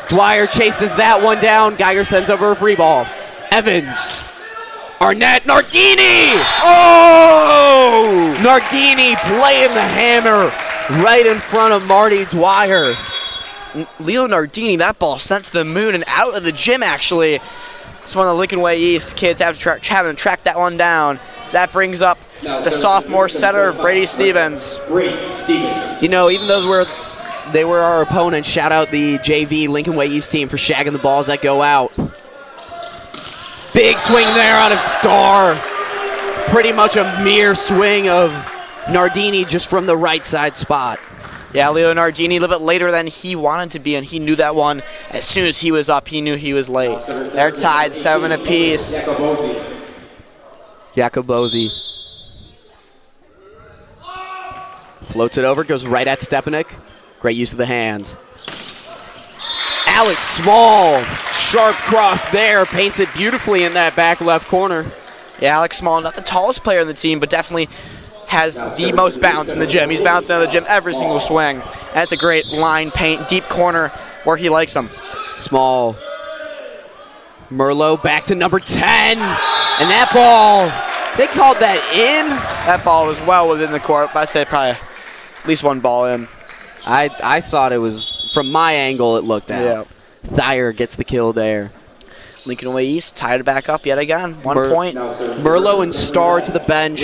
Dwyer chases that one down. Geiger sends over a free ball. Evans. Arnett. Nardini! Oh! Nardini playing the hammer right in front of Marty Dwyer. Leo Nardini, that ball sent to the moon and out of the gym, actually. It's one of the Lincoln Way East kids having to track that one down. That brings up the sophomore setter, Brady Stevens. You know, even though they were our opponents, shout out the JV Lincoln Way East team for shagging the balls that go out. Big swing there out of Starr. Pretty much a mere swing of Nardini just from the right side spot. Yeah, Leo Nardini a little bit later than he wanted to be, and he knew that one. As soon as he was up, he knew he was late. They're tied 7 apiece. Jacobosi floats it over, goes right at Stepanek. Great use of the hands. Alex Small, sharp cross there, paints it beautifully in that back left corner. Yeah, Alex Small, not the tallest player in the team, but definitely has the most bounce in the gym. He's bouncing out of the gym every single swing. That's a great line paint, deep corner where he likes them. Small. Merlot back to number 10. And that ball, they called that in. That ball was well within the court, but I'd say probably at least one ball in. I thought it was, from my angle, it looked out. Yeah. Thayer gets the kill there. Lincoln Way East tied it back up yet again. 1 point. Merlot and Starr to the bench.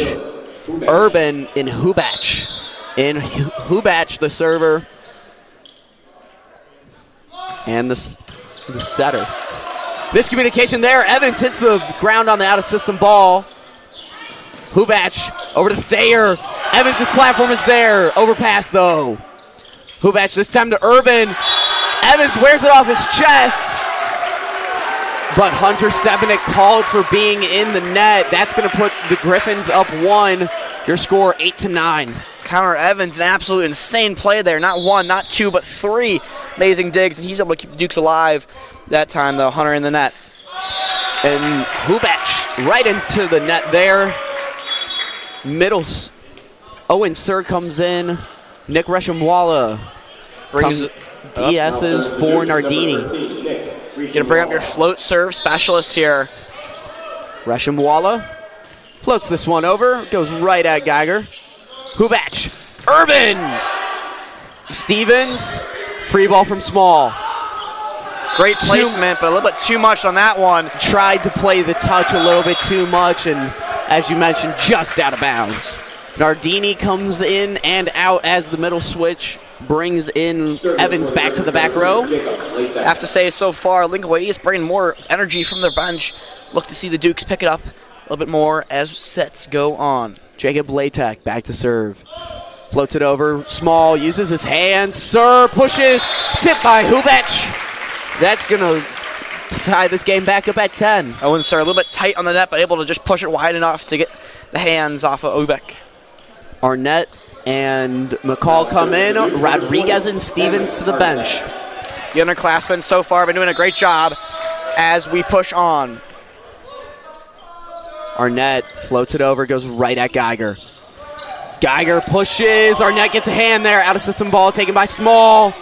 Urban in Hubach. In Hubach, the server. And the setter. Miscommunication there. Evans hits the ground on the out-of-system ball. Hubach over to Thayer. Evans' platform is there. Overpass, though. Hubach this time to Urban. Evans wears it off his chest. But Hunter Stepanek called for being in the net. That's going to put the Griffins up 1. Your score 8-9. Connor Evans, an absolute insane play there. Not 1, not 2, but 3 amazing digs. And he's able to keep the Dukes alive that time, though. Hunter in the net. And Hubach right into the net there. Middles. Owen Sir comes in. Nick Reshamwala Brings DS's for Nardini. Gonna bring up your float serve specialist here. Reshamwala floats this one over. Goes right at Geiger. Hubach. Urban. Stevens. Free ball from Small. Great placement, but a little bit too much on that one. Tried to play the touch a little bit too much, and as you mentioned, just out of bounds. Nardini comes in and out as the middle switch brings in Evans back to the back row. I have to say, so far, Lincoln Way East bringing more energy from their bench. Look to see the Dukes pick it up a little bit more as sets go on. Jacob Latek back to serve. Floats it over. Small uses his hands. Sir pushes. Tip by Hubach. That's going to tie this game back up at 10. Owen Sir a little bit tight on the net, but able to just push it wide enough to get the hands off of Hubach. Arnett and McCall come in. Rodriguez and Stevens to the bench. The underclassmen so far have been doing a great job as we push on. Arnett floats it over, goes right at Geiger. Geiger pushes. Arnett gets a hand there. Out of system ball taken by Small.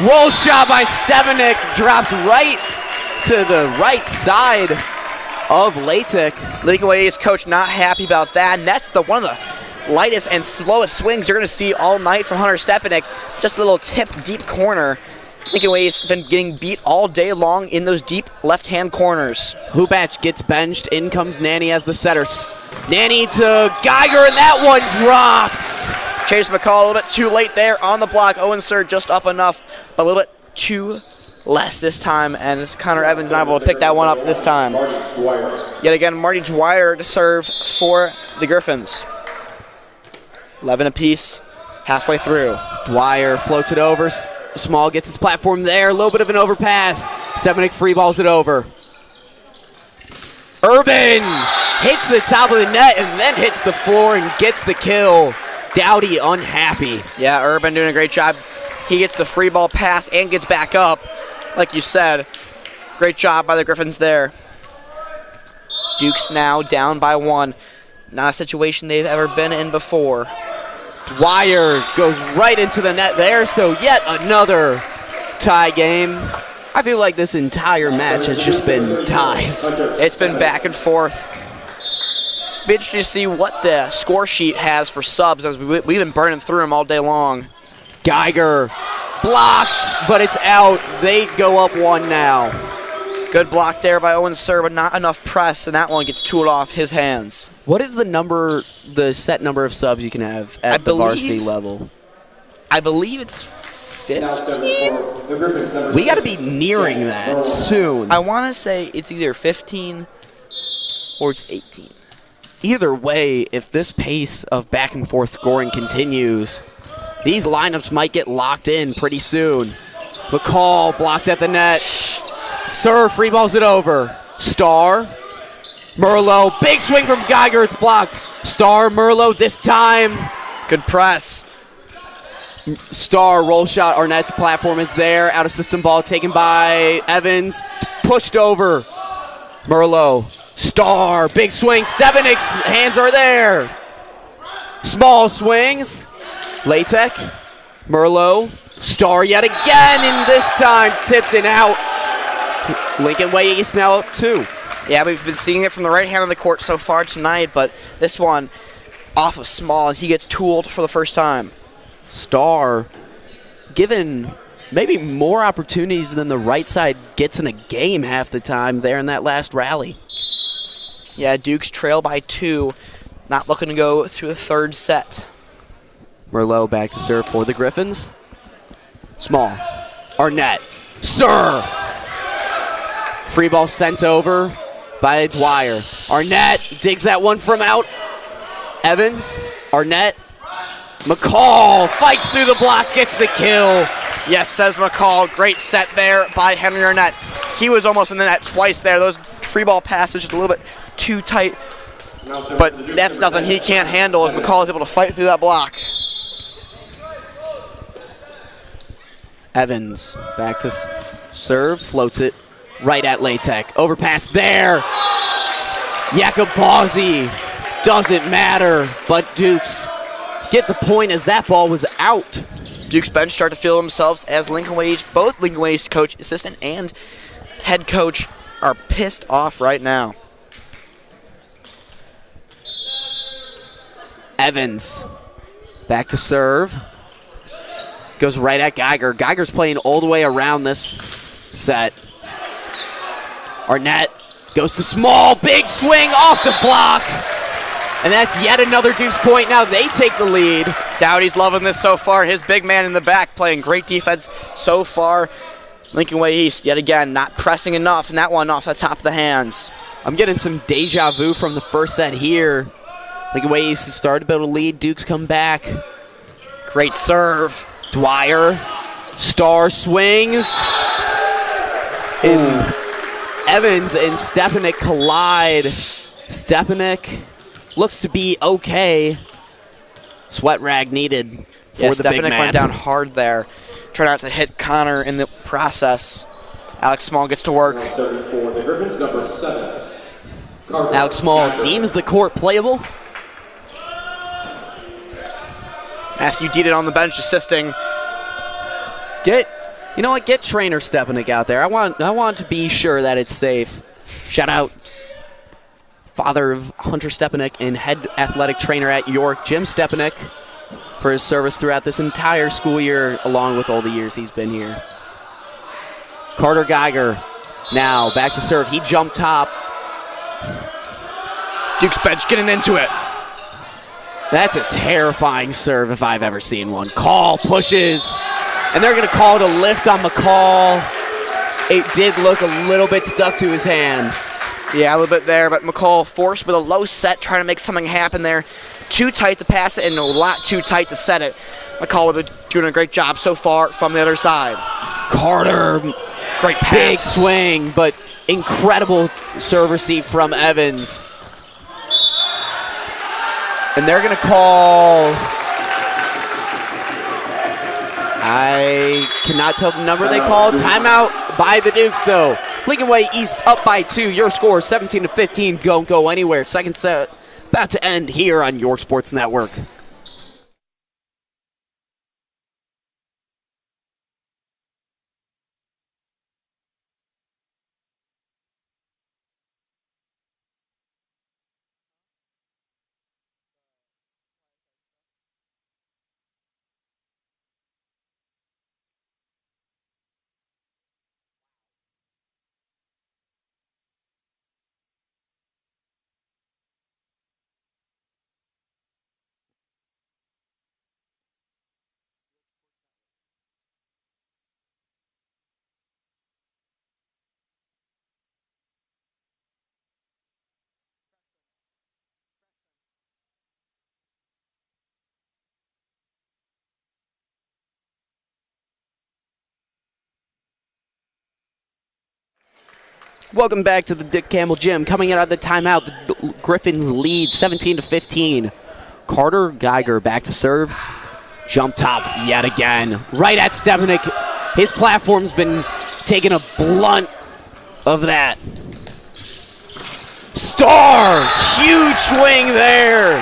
Roll shot by Stepanek. Drops right to the right side of Latek. Lincoln Way East coach not happy about that. And that's one of the lightest and slowest swings you're going to see all night from Hunter Stepanek. Just a little tip, deep corner. Lincoln Way East been getting beat all day long in those deep left-hand corners. Hubach gets benched. In comes Nanny as the setter. Nanny to Geiger, and that one drops. Chase McCall a little bit too late there on the block. Owen Sir just up enough, but a little bit too less this time, and Connor Evans not able to pick that one up this time. Yet again, Marty Dwyer to serve for the Griffins. 11 apiece, halfway through. Dwyer floats it over. Small gets his platform there. A little bit of an overpass. Stepanek free balls it over. Urban hits the top of the net and then hits the floor and gets the kill. Dowdy unhappy. Yeah, Urban doing a great job. He gets the free ball pass and gets back up. Like you said, great job by the Griffins there. Dukes now down by 1. Not a situation they've ever been in before. Dwyer goes right into the net there, so yet another tie game. I feel like this entire match has just been ties. It's been back and forth. Be interesting to see what the score sheet has for subs, as we've been burning through them all day long. Geiger blocked, but it's out. They go up 1 now. Good block there by Owen's serve, but not enough press, and that one gets tooled off his hands. What is the set number of subs you can have at the varsity level? I believe it's 15? We got to be nearing that soon. I want to say it's either 15 or it's 18. Either way, if this pace of back and forth scoring continues, these lineups might get locked in pretty soon. McCall blocked at the net. Serve, free balls it over. Star, Merlot, big swing from Geiger, it's blocked. Star, Merlot this time. Good press. Star, roll shot, Arnett's platform is there. Out of system ball taken by Evans. Pushed over. Merlot, Star, big swing. Stepanik's hands are there. Small swings. Latek, Merlot, Star yet again, and this time tipped and out. Lincoln Way East now up 2. Yeah, we've been seeing it from the right hand of the court so far tonight, but this one off of Small, he gets tooled for the first time. Star given maybe more opportunities than the right side gets in a game half the time there in that last rally. Yeah, Dukes trail by 2, not looking to go through the third set. Merlot back to serve for the Griffins. Small, Arnett, serve. Free ball sent over by Dwyer. Arnett digs that one from out. Evans, Arnett, McCall fights through the block, gets the kill. Yes, says McCall. Great set there by Henry Arnett. He was almost in the net twice there. Those free ball passes just a little bit too tight. But that's nothing he can't handle as McCall is able to fight through that block. Evans back to serve, floats it right at Latek. Overpass there. Yakubazzi doesn't matter, but Dukes get the point as that ball was out. Duke's bench start to feel themselves as Lincoln Way East, both Lincoln Way East coach, assistant, and head coach are pissed off right now. Evans back to serve. Goes right at Geiger. Geiger's playing all the way around this set. Arnett goes to Small. Big swing off the block. And that's yet another Dukes point. Now they take the lead. Dowdy's loving this so far. His big man in the back playing great defense so far. Lincoln Way East, yet again, not pressing enough, and that one off the top of the hands. I'm getting some deja vu from the first set here. Lincoln Way East started to build a lead. Dukes come back. Great serve. Dwyer, Star swings. And Evans and Stepanik collide. Stepanik looks to be okay. Sweat rag needed for the big man. Stepanik went down hard there. Trying not to hit Connor in the process. Alex Small gets to work. Alex Small deems the court playable. Matthew Deedon on the bench assisting. Get trainer Stepanik out there. I want to be sure that it's safe. Shout out father of Hunter Stepanik and head athletic trainer at York, Jim Stepanik, for his service throughout this entire school year, along with all the years he's been here. Carter Geiger now back to serve. He jumped top. Duke's bench getting into it. That's a terrifying serve if I've ever seen one. Call pushes, and they're going to call it a lift on McCall. It did look a little bit stuck to his hand. Yeah, a little bit there, but McCall forced with a low set, trying to make something happen there. Too tight to pass it and a lot too tight to set it. McCall doing a great job so far from the other side. Carter, great pass. Big swing, but incredible serve receive from Evans. And they're going to call, I cannot tell the number they call. Timeout by the Dukes, though. Lincoln Way East up by 2. Your score 17-15. Don't go anywhere. Second set about to end here on York Sports Network. Welcome back to the Dick Campbell Gym. Coming out of the timeout, the Griffins lead 17-15. Carter Geiger back to serve. Jump top yet again. Right at Stepanek. His platform's been taking a blunt of that. Star! Huge swing there.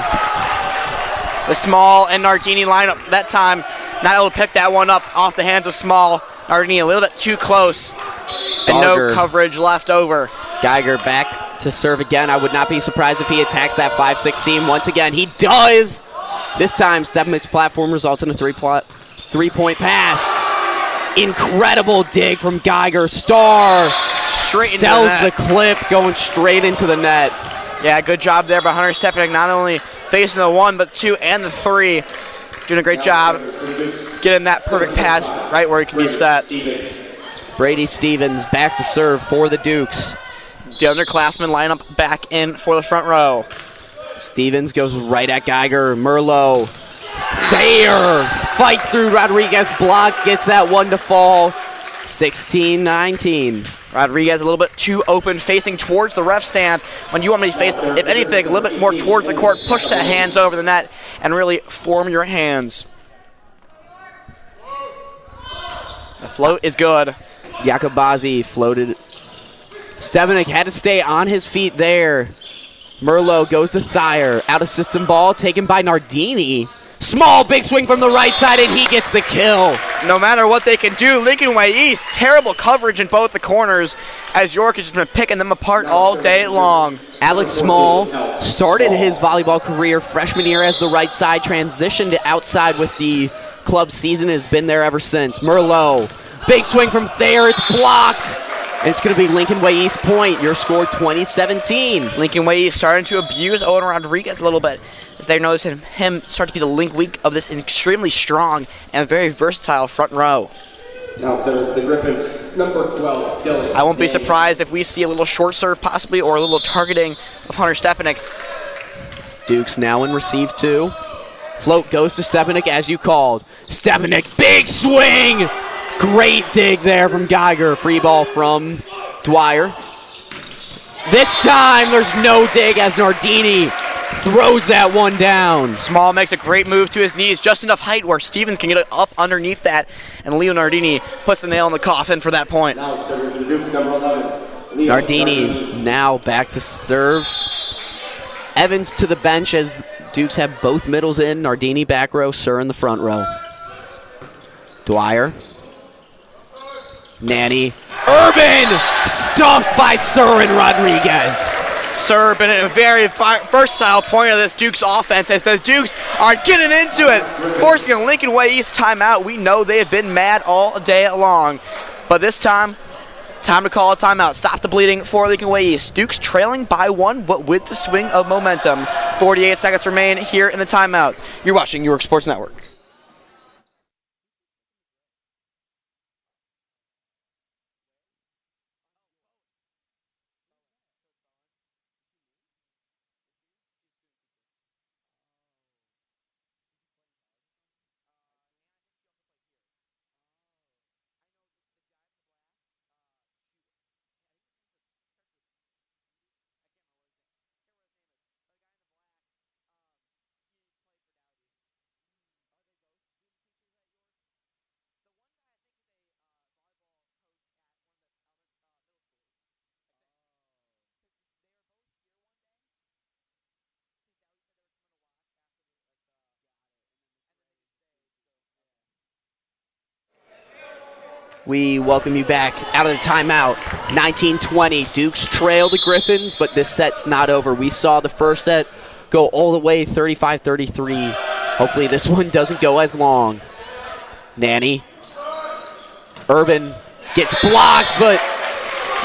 The Small and Nardini lineup that time not able to pick that one up off the hands of Small. Nardini a little bit too close. And no coverage left over. Geiger back to serve again. I would not be surprised if he attacks that 5-6 seam once again. He does. This time, Stepanek's platform results in a three-point pass. Incredible dig from Geiger. Star straight into sells the clip, going straight into the net. Yeah, good job there by Hunter Stepanek, not only facing the 1, but 2 and the 3. Doing a great job getting that perfect pass right where it can be set. Brady Stevens back to serve for the Dukes. The underclassmen line up back in for the front row. Stevens goes right at Geiger. Merlot. Thayer fights through Rodriguez. Block. Gets that one to fall. 16-19. Rodriguez a little bit too open, facing towards the ref stand. When you want me to face, if anything, a little bit more towards the court, push that hands over the net and really form your hands. The float is good. Jakobazzi floated. Stepanek had to stay on his feet there. Merlot goes to Thayer. Out of system ball taken by Nardini. Small big swing from the right side, and he gets the kill. No matter what they can do, Lincoln Way East, terrible coverage in both the corners as York has just been picking them apart all day long. Alex Small started his volleyball career freshman year as the right side, transitioned to outside with the club season, has been there ever since. Merlot, big swing from Thayer, it's blocked. And it's going to be Lincoln Way East point. Your score 2017. Lincoln Way East starting to abuse Owen Rodriguez a little bit as they're noticing him start to be the link weak of this extremely strong and very versatile front row. Now serves the Griffins, number 12, Dylan. I won't be surprised if we see a little short serve possibly or a little targeting of Hunter Stepanek. Dukes now in receive 2. Float goes to Stepanek as you called. Stepanek, big swing! Great dig there from Geiger. Free ball from Dwyer. This time there's no dig as Nardini throws that one down. Small makes a great move to his knees, just enough height where Stevens can get up underneath that, and Leo Nardini puts the nail in the coffin for that point. Now serving to the Dukes, number 11. Nardini now back to serve. Evans to the bench as Dukes have both middles in. Nardini back row, Sir in the front row. Dwyer. Nanny. Urban! Stuffed by Sir and Rodriguez. Sir been a very versatile point of this Dukes offense as the Dukes are getting into it, forcing a Lincoln Way East timeout. We know they have been mad all day long, but this time to call a timeout. Stop the bleeding for Lincoln Way East. Dukes trailing by 1, but with the swing of momentum. 48 seconds remain here in the timeout. You're watching York Sports Network. We welcome you back out of the timeout. 19-20. Dukes trail the Griffins, but this set's not over. We saw the first set go all the way 35-33. Hopefully this one doesn't go as long. Nanny. Urban gets blocked, but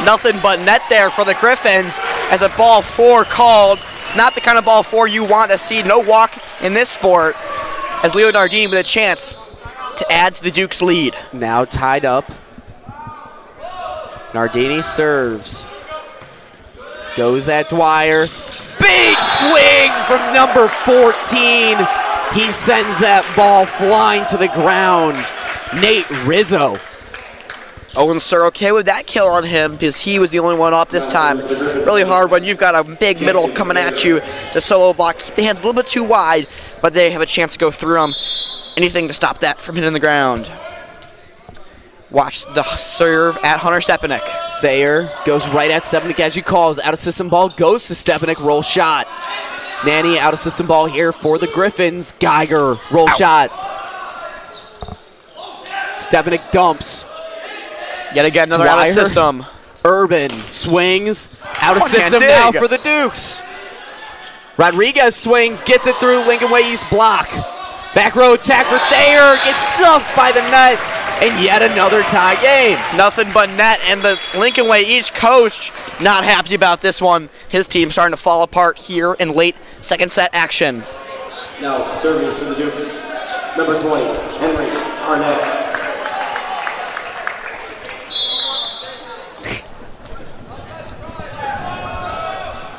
nothing but net there for the Griffins as a ball 4 called. Not the kind of ball 4 you want to see. No walk in this sport as Leo Nardini with a chance to add to the Dukes' lead. Now tied up. Nardini serves. Goes at Dwyer. Big swing from number 14. He sends that ball flying to the ground. Nate Rizzo. Owen Sir okay with that kill on him because he was the only one off this time. Really hard when you've got a big middle coming at you to solo block. Keep the hands a little bit too wide, but they have a chance to go through them. Anything to stop that from hitting the ground. Watch the serve at Hunter Stepanek. Thayer goes right at Stepanek as you calls. Out of system ball goes to Stepanek. Roll shot. Nanny out of system ball here for the Griffins. Geiger roll shot. Stepanek dumps. Yet again, another out of system. Urban swings. Out of system now for the Dukes. Rodriguez swings, gets it through Lincoln Way East block. Back row attack for Thayer. Gets stuffed by the net. And yet another tie game. Nothing but net, and the Lincoln Way East coach not happy about this one. His team starting to fall apart here in late second set action. Now serving for the Dukes, number 20, Henry Arnett.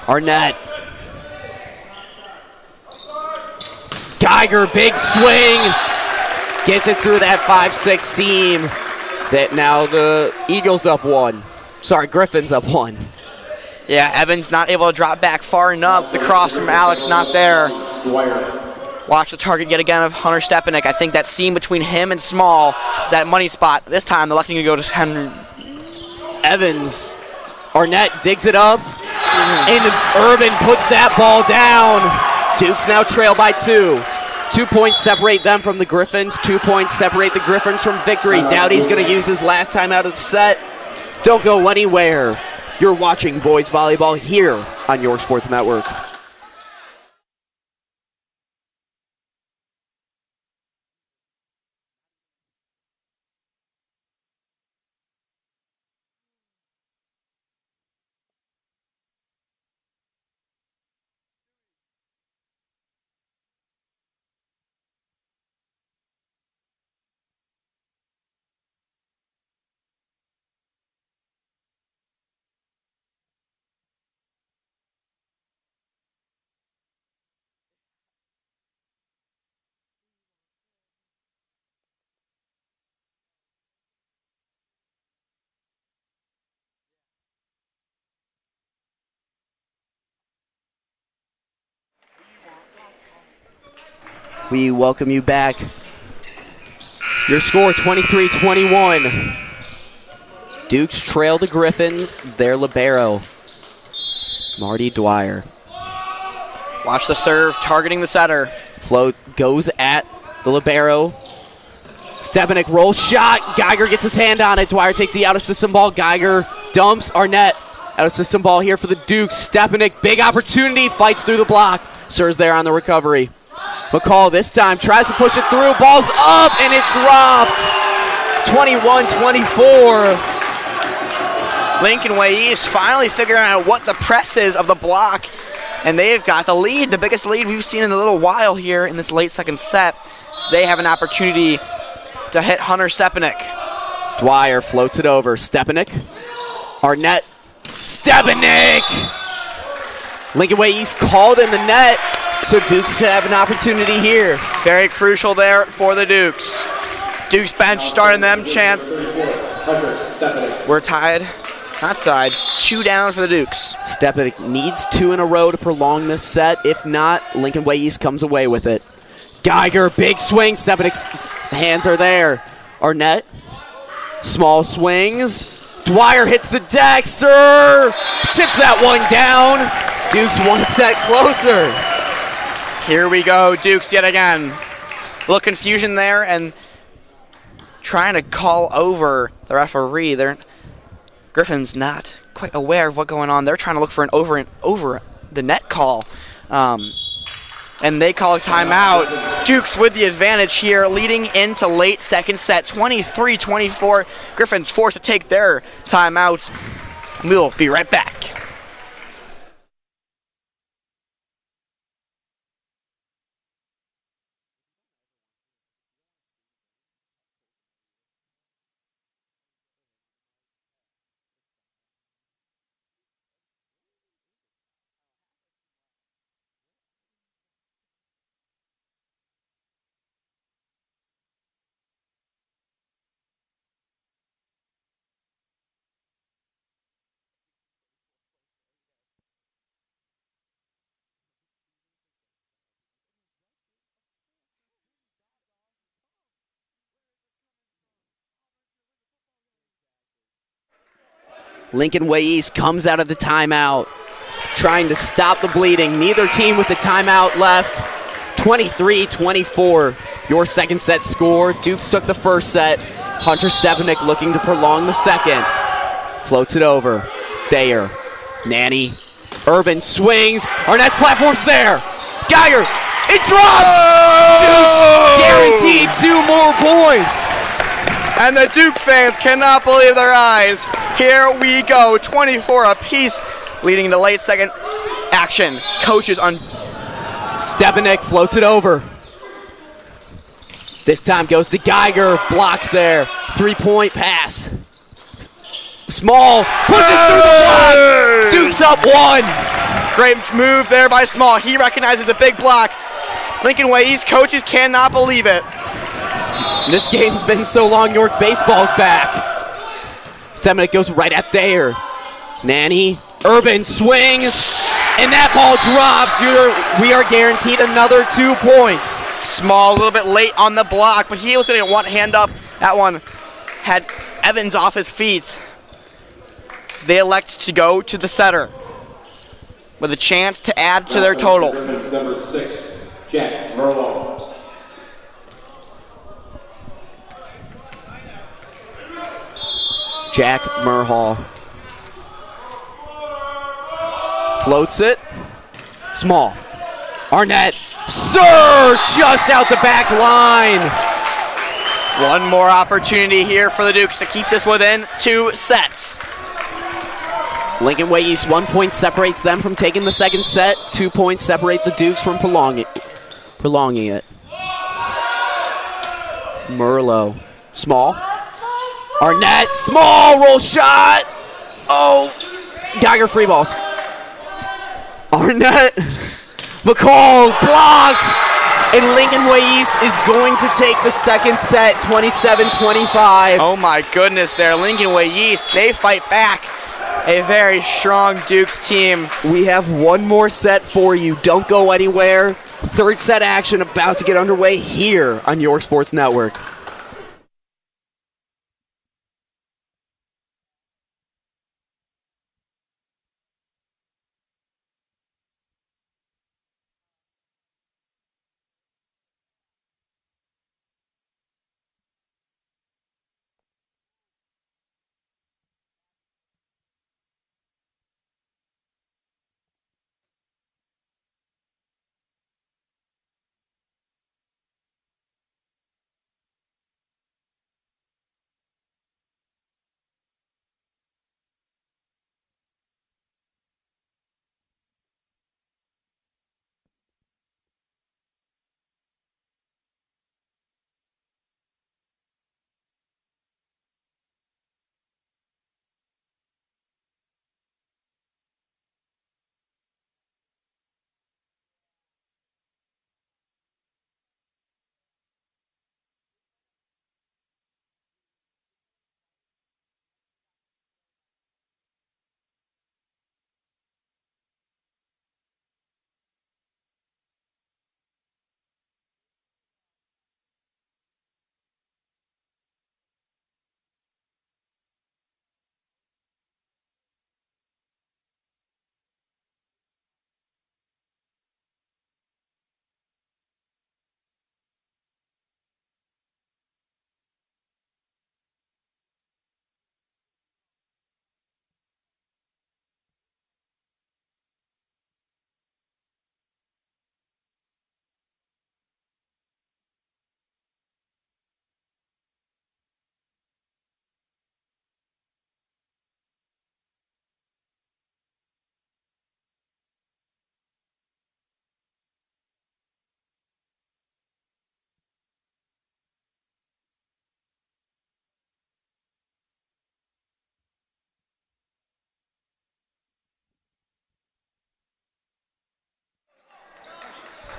Arnett. Geiger, big swing. Gets it through that 5-6 seam. That now the Eagles up one. Sorry, Griffin's up one. Yeah, Evans not able to drop back far enough. The cross from Alex not there. Watch the target yet again of Hunter Stepanek. I think that seam between him and Small is that money spot. This time they're letting it go to Henry. Evans. Arnett digs it up. And Urban puts that ball down. Dukes now trail by 2. 2 points separate them from the Griffins. 2 points separate the Griffins from victory. Dowdy's going to use his last time out of the set. Don't go anywhere. You're watching boys volleyball here on York Sports Network. We welcome you back. Your score, 23-21. Dukes trail the Griffins. Their libero, Marty Dwyer. Watch the serve, targeting the setter. Float goes at the libero. Stepanek rolls shot. Geiger gets his hand on it. Dwyer takes the out-of-system ball. Geiger dumps. Arnett out-of-system ball here for the Dukes. Stepanek, big opportunity, fights through the block. Serves there on the recovery. McCall this time tries to push it through. Ball's up, and it drops. 21-24. Lincoln Way East finally figuring out what the press is of the block, and they've got the lead, the biggest lead we've seen in a little while here in this late second set. So they have an opportunity to hit Hunter Stepanek. Dwyer floats it over. Stepanek. Arnett. Stepanek! Lincoln Way East called in the net, so Dukes have an opportunity here. Very crucial there for the Dukes. Dukes bench starting them chance. We're tied. Not tied. 2 down for the Dukes. Stepanek needs 2 in a row to prolong this set. If not, Lincoln Way East comes away with it. Geiger, big swing. Stepanek's hands are there. Arnett, small swings. Dwyer hits the deck, sir. Tips that one down. Dukes 1 set closer. Here we go, Dukes yet again. A little confusion there and trying to call over the referee. Griffin's not quite aware of what's going on. They're trying to look for an over the net call. And they call a timeout. Dukes with the advantage here, leading into late second set, 23-24. Griffin's forced to take their timeouts. We'll be right back. Lincoln Way East comes out of the timeout, trying to stop the bleeding. Neither team with the timeout left. 23-24, your second set score. Dukes took the first set. Hunter Stepanek looking to prolong the second. Floats it over. Thayer, Nanny, Urban swings. Arnett's platform's there. Geiger, it drops! Dukes guaranteed 2 more points. And the Duke fans cannot believe their eyes. Here we go, 24 apiece, leading to late second action. Coaches on. Stepanek floats it over. This time goes to Geiger, blocks there. 3-point pass. Small pushes through the block. Duke's up 1. Great move there by Small. He recognizes a big block. Lincoln Way East coaches cannot believe it. This game's been so long, York baseball's back. Stepanek goes right at Thayer. Nanny, Urban swings, and that ball drops. We are guaranteed another 2 points. Small, a little bit late on the block, but he was going to one hand up. That one had Evans off his feet. They elect to go to the setter with a chance to add to their total. Number 6, Jack Merlo. Jack Merhall floats it. Small. Arnett. Sir! Just out the back line. One more opportunity here for the Dukes to keep this within 2 sets. Lincoln Way East, 1 point separates them from taking the second set. 2 points separate the Dukes from prolonging it. Merlot. Small. Arnett. Small. Roll shot. Oh. Geiger free balls. Arnett. McCall blocked. And Lincoln Way East is going to take the second set, 27-25. Oh my goodness there. Lincoln Way East, they fight back. A very strong Dukes team. We have one more set for you. Don't go anywhere. Third set action about to get underway here on York Sports Network.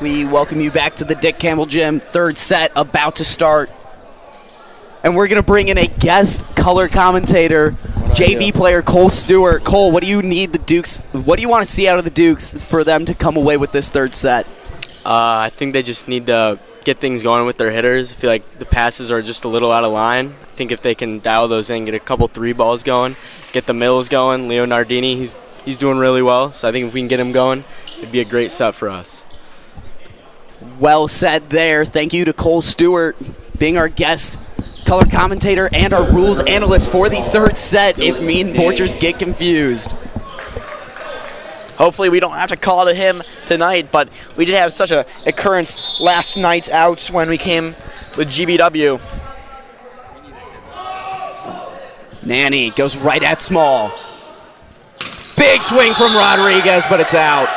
We welcome you back to the Dick Campbell Gym. Third set about to start. And we're going to bring in a guest color commentator, JV player Cole Stewart. Cole, what do you need the Dukes? What do you want to see out of the Dukes for them to come away with this third set? I think they just need to get things going with their hitters. I feel like the passes are just a little out of line. I think if they can dial those in, get a couple 3 balls going, get the middles going. Leo Nardini, he's doing really well. So I think if we can get him going, it'd be a great set for us. Well said there. Thank you to Cole Stewart being our guest color commentator and our rules analyst for the third set if me and Borchers get confused. Hopefully we don't have to call to him tonight, but we did have such a occurrence last night out when we came with GBW. Nanny goes right at small. Big swing from Rodriguez, but it's out.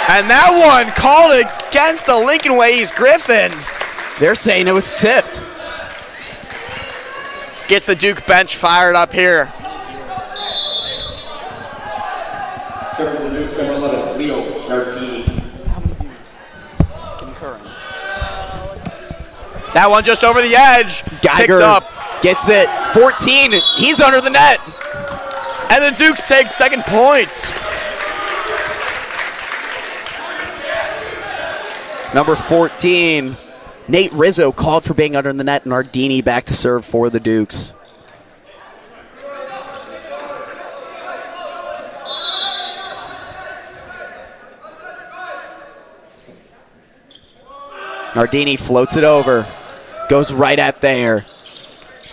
And that one called against the Lincoln Ways Griffins. They're saying it was tipped. Gets the Duke bench fired up here. Serving the Duke's number 11, Leo Nardini. That one just over the edge. Geiger picked up. Gets it. 14. He's under the net. And the Dukes take second points. Number 14, Nate Rizzo called for being under the net. Nardini back to serve for the Dukes. Nardini floats it over. Goes right at Thayer.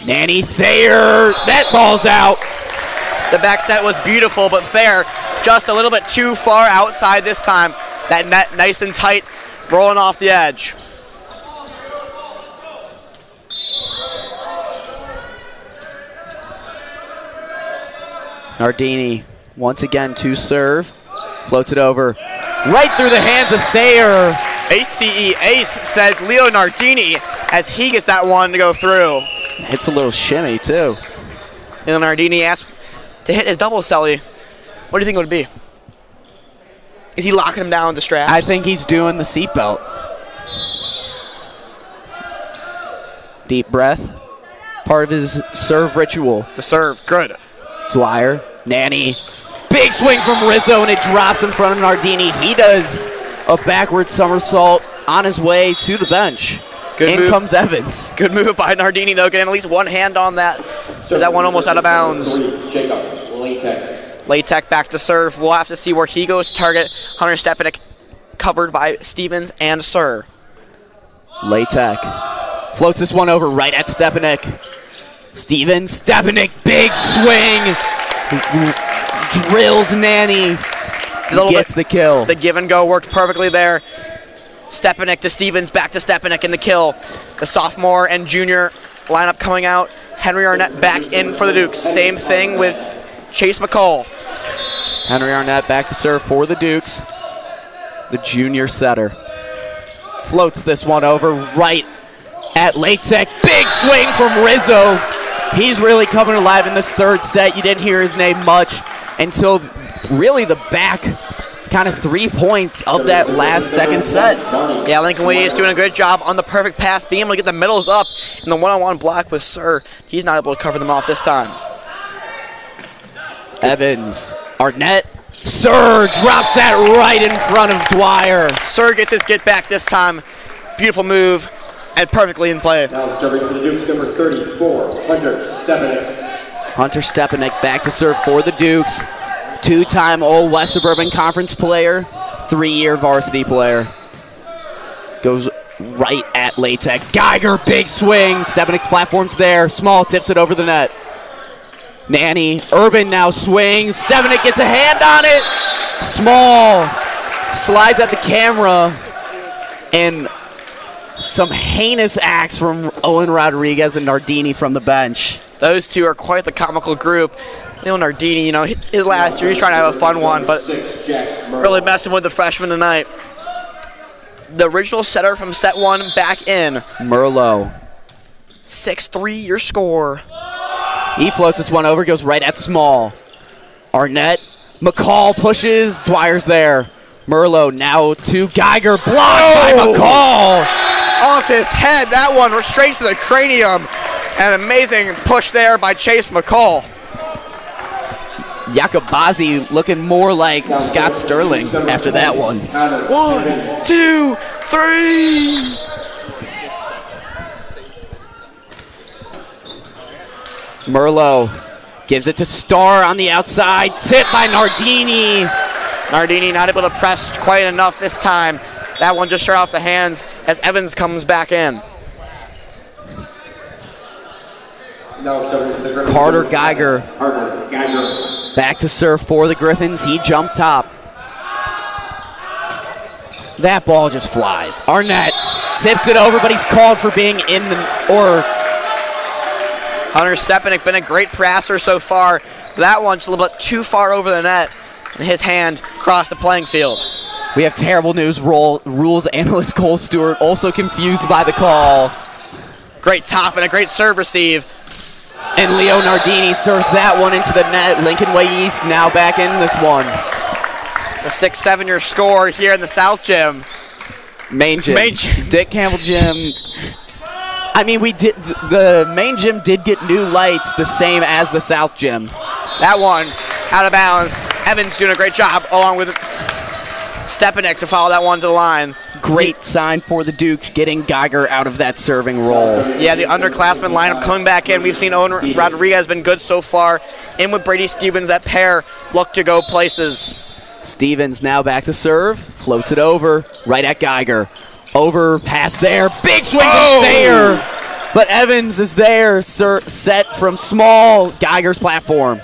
Nanny Thayer. That ball's out. The back set was beautiful, but Thayer just a little bit too far outside this time. That net nice and tight, rolling off the edge. Nardini once again to serve. Floats it over. Right through the hands of Thayer. Ace says Leo Nardini as he gets that one to go through. Hits a little shimmy, too. Leo Nardini asked to hit his double celly. What do you think it would be? Is he locking him down with the straps? I think he's doing the seatbelt. Deep breath. Part of his serve ritual. The serve, good. Dwyer, Nanny. Big swing from Rizzo, and it drops in front of Nardini. He does a backward somersault on his way to the bench. Good in move. Comes Evans. Good move by Nardini, though, getting at least one hand on that. Is that one almost out of bounds? Latek back to serve. We'll have to see where he goes to target. Hunter Stepanek covered by Stevens and Sir. Latek floats this one over right at Stepanek. Stevens, Stepanek, big swing. Drills Nanny. He gets the kill. The give and go worked perfectly there. Stepanek to Stevens, back to Stepanek in the kill. The sophomore and junior lineup coming out. Henry Arnett back in for the Dukes. Same thing with Chase McCall. Henry Arnett back to serve for the Dukes. The junior setter. Floats this one over right at Latek. Big swing from Rizzo. He's really coming alive in this third set. You didn't hear his name much until really the back kind of 3 points of that last second set. Yeah, Lincoln Way is doing a good job on the perfect pass, being able to get the middles up in the one-on-one block with Sir. He's not able to cover them off this time. Evans, Arnett, Sir drops that right in front of Dwyer. Sir gets his get back this time. Beautiful move and perfectly in play. Now serving for the Dukes, number 34, Hunter Stepanek. Hunter Stepanek back to serve for the Dukes. Two-time All-West Suburban Conference player, 3-year varsity player. Goes right at Latek. Geiger, big swing. Stepanek's platform's there. Small tips it over the net. Nanny, Urban now swings. Stepanek gets a hand on it. Small slides at the camera. And some heinous acts from Owen Rodriguez and Nardini from the bench. Those two are quite the comical group. Leo Nardini, you know, his last year, he's trying to have a fun one, but really messing with the freshman tonight. The original setter from set one back in. Merlot. 6-3 your score. He floats this one over, goes right at Small. Arnett, McCall pushes, Dwyer's there. Merlot now to Geiger, blocked by McCall. Off his head, that one straight to the cranium. An amazing push there by Chase McCall. Yakubazi looking more like Scott Sterling after that one. 1, 2, 3. Merlot gives it to Starr on the outside. Tip by Nardini. Nardini not able to press quite enough this time. That one just short off the hands as Evans comes back in. Carter Geiger back to serve for the Griffins. He jumped top. That ball just flies. Arnett tips it over, but he's called for being in the Hunter Stepanek been a great passer so far. That one's a little bit too far over the net, and his hand crossed the playing field. We have terrible news. Rules analyst Cole Stewart also confused by the call. Great top and a great serve receive. And Leo Nardini serves that one into the net. Lincoln Way East now back in this one. The 6-7 your score here in the South Gym. Main gym. Dick Campbell Gym. I mean, the main gym did get new lights, the same as the South Gym. That one out of bounds. Evans doing a great job along with Stepanek to follow that one to the line. Great sign for the Dukes, getting Geiger out of that serving role. Yeah, the underclassmen lineup coming back in. We've seen Owen Rodriguez has been good so far. In with Brady Stevens, that pair look to go places. Stevens now back to serve, floats it over, right at Geiger. Over, pass there, big swing from Thayer. But Evans is there, set from small Geiger's platform.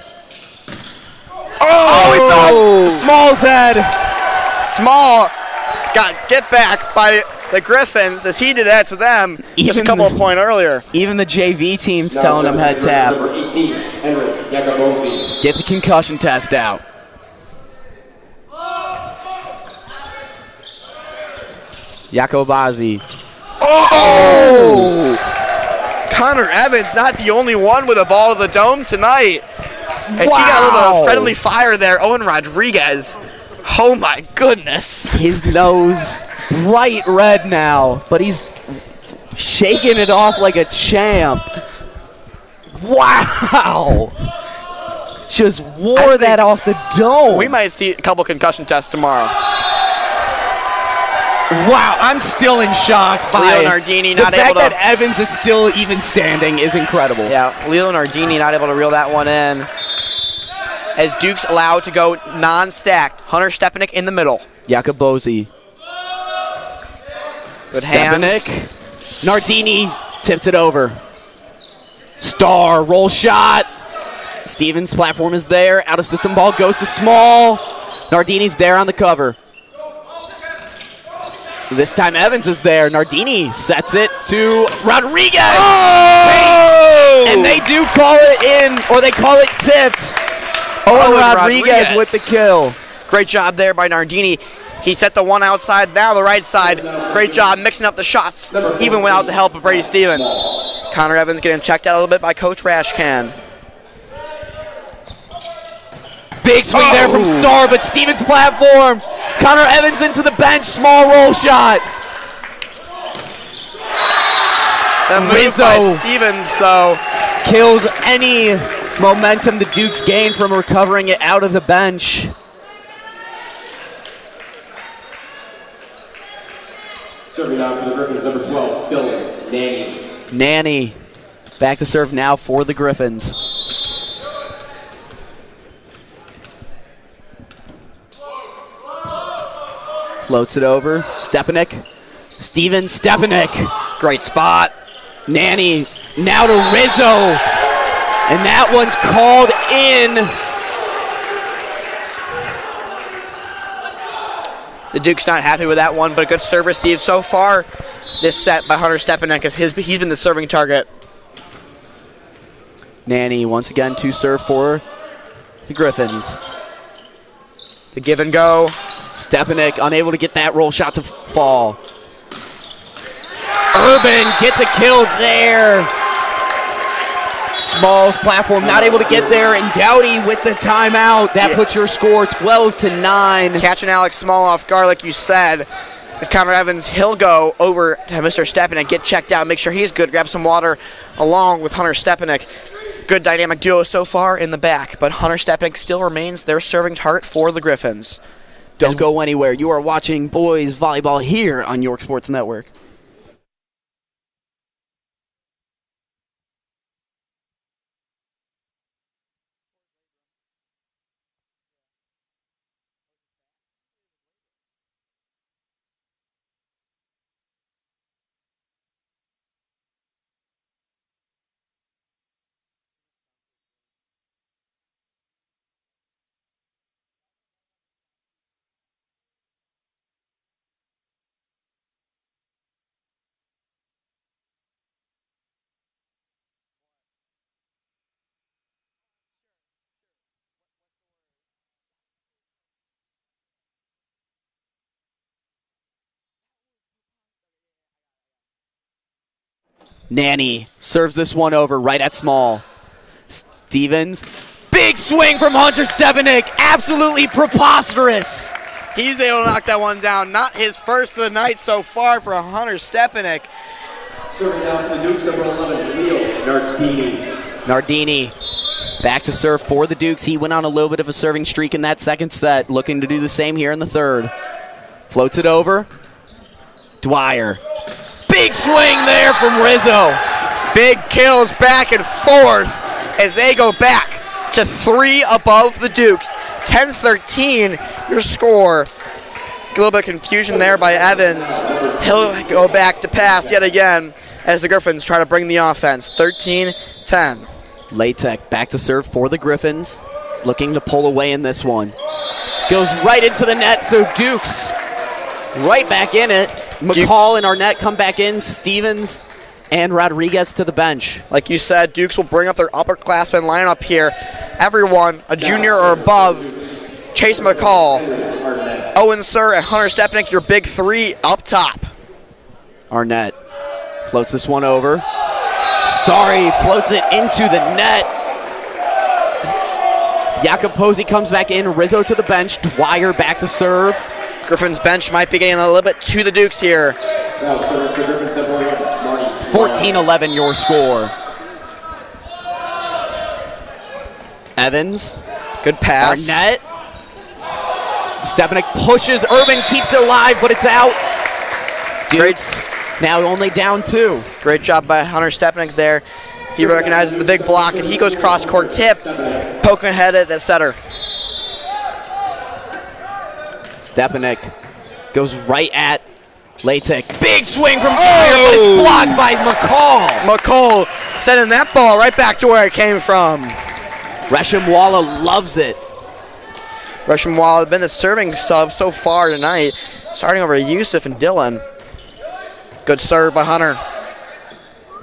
It's on Small's head. Small got get back by the Griffins as he did that to them just a couple of points earlier. Even the JV team's telling him head tap. Get the concussion test out. Yakobazi. Connor Evans not the only one with a ball to the dome tonight. As he got a little bit of friendly fire there. Owen Rodriguez. Oh my goodness. His nose bright red now, but he's shaking it off like a champ. Wow. Just wore that off the dome. We might see a couple concussion tests tomorrow. Wow, I'm still in shock by Leo Nardini not the fact able to. that Evans is still even standing is incredible. Yeah, Leo Nardini not able to reel that one in. As Duke's allowed to go non-stacked. Hunter Stepanek in the middle. Jacobozi. Good hands. Stepanek. Nardini tips it over. Starr, roll shot. Stevens' platform is there. Out of system ball goes to Small. Nardini's there on the cover. This time Evans is there. Nardini sets it to Rodriguez. And they do call it in, or they call it tipped. Owen Rodriguez with the kill. Great job there by Nardini. He set the one outside, now the right side. Great job mixing up the shots, even without the help of Brady Stevens. Connor Evans getting checked out a little bit by Coach Rashcan. Big swing there from Starr, but Stevens' platform. Connor Evans into the bench, small roll shot. The move by Stevens, so kills any momentum the Dukes gain from recovering it out of the bench. Serving out for the Griffins, number 12, Dylan Nanny. Nanny back to serve now for the Griffins. Floats it over. Stepanek. Stevens, Stepanek. Great spot. Nanny now to Rizzo. And that one's called in. The Duke's not happy with that one, but a good serve receive so far this set by Hunter Stepanek as he's been the serving target. Nanny once again to serve for the Griffins. The give and go. Stepanek unable to get that roll shot to fall. Urban gets a kill there. Small's platform not able to get there, and Dowdy with the timeout. That puts your score 12-9. Catching Alex Small off guard, like you said, is Connor Evans. He'll go over to Mr. Stepanek, get checked out, make sure he's good, grab some water along with Hunter Stepanek. Good dynamic duo so far in the back, but Hunter Stepanek still remains their serving target for the Griffins. Don't go anywhere. You are watching boys volleyball here on York Sports Network. Nanny serves this one over right at small. Stevens, big swing from Hunter Stepanek, absolutely preposterous. He's able to knock that one down. Not his first of the night so far for Hunter Stepanek. Serving out for the Dukes, number 11, Leo Nardini. Nardini back to serve for the Dukes. He went on a little bit of a serving streak in that second set, looking to do the same here in the third. Floats it over. Dwyer. Big swing there from Rizzo. Big kills back and forth as they go back to 3 above the Dukes. 10-13 your score. A little bit of confusion there by Evans. He'll go back to pass yet again as the Griffins try to bring the offense. 13-10. Latek back to serve for the Griffins, looking to pull away in this one. Goes right into the net, so Dukes right back in it. McCall and Arnett come back in. Stevens and Rodriguez to the bench. Like you said, Dukes will bring up their upperclassmen lineup here. Everyone, a junior or above. Chase McCall, Owen Sir, and Hunter Stepanek, your big 3 up top. Arnett floats this one over. Sorry, floats it into the net. Jacoposi comes back in. Rizzo to the bench. Dwyer back to serve. Griffin's bench might be getting a little bit to the Dukes here. 14-11 your score. Evans. Good pass. Arnett. Stepanek pushes. Urban keeps it alive, but it's out. Dukes now only down 2. Great job by Hunter Stepanek there. He recognizes the big block, and he goes cross-court tip, poking ahead at the setter. Stepanek goes right at Latek. Big swing from Dwyer, but it's blocked by McCall. McCall sending that ball right back to where it came from. Reshimwala loves it. Reshimwala has been the serving sub so far tonight, starting over Yusuf and Dylan. Good serve by Hunter.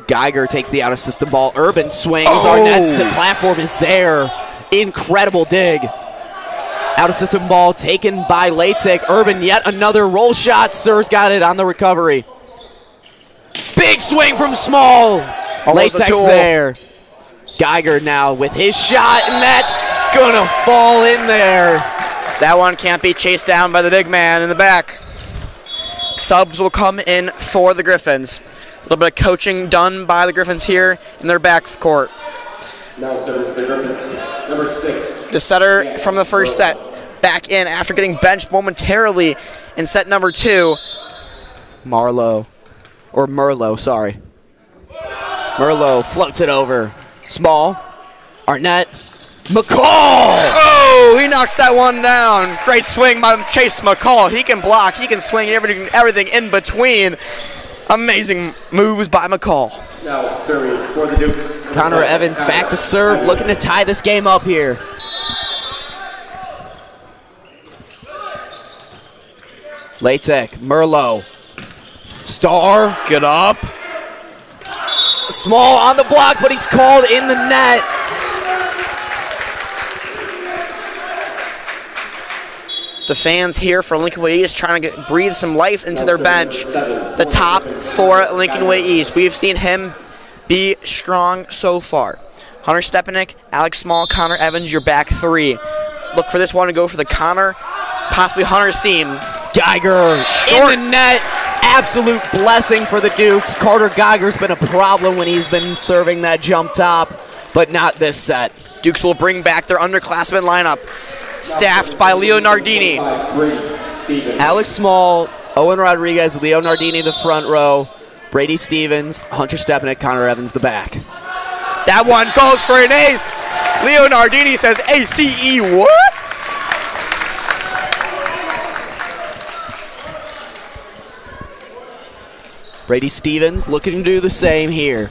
Geiger takes the out-of-system ball. Urban swings. Arnett's platform is there. Incredible dig. Out-of-system ball taken by Latek. Urban, yet another roll shot. Sir's got it on the recovery. Big swing from Small. Latek's there. Geiger now with his shot, and that's gonna fall in there. That one can't be chased down by the big man in the back. Subs will come in for the Griffins. A little bit of coaching done by the Griffins here in their back court. Now serving for the Griffins, number 6. The setter from the first set back in after getting benched momentarily in set number 2. Merlot, sorry. Merlot floats it over. Small, Arnett, McCall! Oh, he knocks that one down. Great swing by Chase McCall. He can block, he can swing, everything in between. Amazing moves by McCall. Now serving for the Dukes. Connor Evans back to serve, looking to tie this game up here. Latek, Merlot, Star, get up. Small on the block, but he's called in the net. The fans here for Lincoln Way East trying to breathe some life into their bench. The top for Lincoln Way East. We've seen him be strong so far. Hunter Stepanek, Alex Small, Connor Evans, your back 3. Look for this one to go for the Connor, possibly Hunter seam. Geiger short in the net. Absolute blessing for the Dukes. Carter Geiger's been a problem when he's been serving that jump top, but not this set. Dukes will bring back their underclassmen lineup, staffed by Leo Nardini. Alex Small, Owen Rodriguez, Leo Nardini the front row, Brady Stevens, Hunter Stepanek, Connor Evans the back. That one goes for an ace. Leo Nardini says ACE what? Brady Stevens looking to do the same here.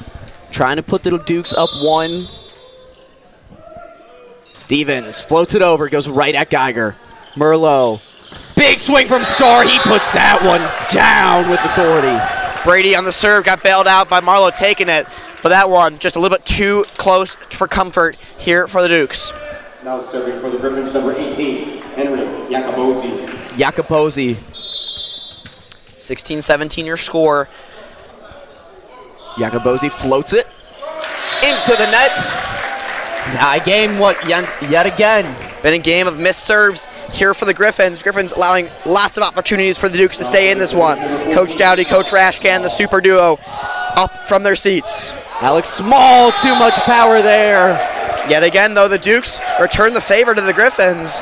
Trying to put the Dukes up 1. Stevens floats it over, goes right at Geiger. Merlot. Big swing from Star. He puts that one down with authority. Brady on the serve got bailed out by Marlowe taking it. But that one just a little bit too close for comfort here for the Dukes. Now serving for the Griffins, number 18, Henry Jacoposi. 16-17 your score. Jacobosi floats it into the net. High game yet again. Been a game of missed serves here for the Griffins. Griffins allowing lots of opportunities for the Dukes to stay in this one. Coach Dowdy, Coach Rashcan, the super duo up from their seats. Alex Small, too much power there. Yet again, though, the Dukes return the favor to the Griffins.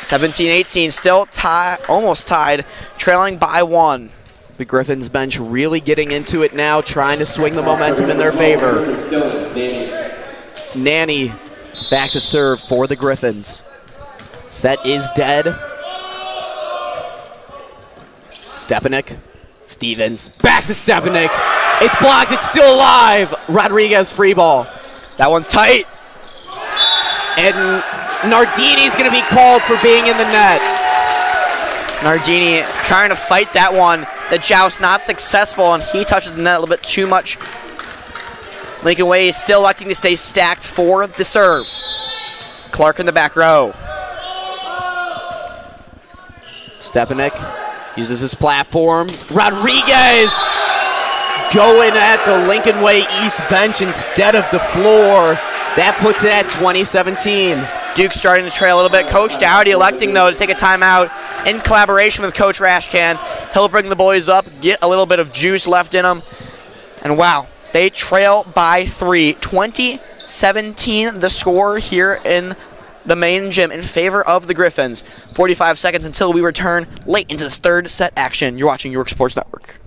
17-18, still almost tied, trailing by 1. The Griffins bench really getting into it now, trying to swing the momentum in their favor. Nanny back to serve for the Griffins. Set is dead. Stepanek, Stevens, back to Stepanek. It's blocked, it's still alive. Rodriguez free ball. That one's tight. And Nardini's gonna be called for being in the net. Nardini trying to fight that one. The joust not successful, and he touches the net a little bit too much. Lincoln Way is still electing to stay stacked for the serve. Clark in the back row. Stepanek uses his platform. Rodriguez going at the Lincoln Way East bench instead of the floor. That puts it at 20-17. Duke starting to trail a little bit. Coach Dowdy electing, though, to take a timeout in collaboration with Coach Rashcan. He'll bring the boys up, get a little bit of juice left in them. And wow, they trail by 3. 20-17 the score here in the main gym in favor of the Griffins. 45 seconds until we return late into this third set action. You're watching York Sports Network.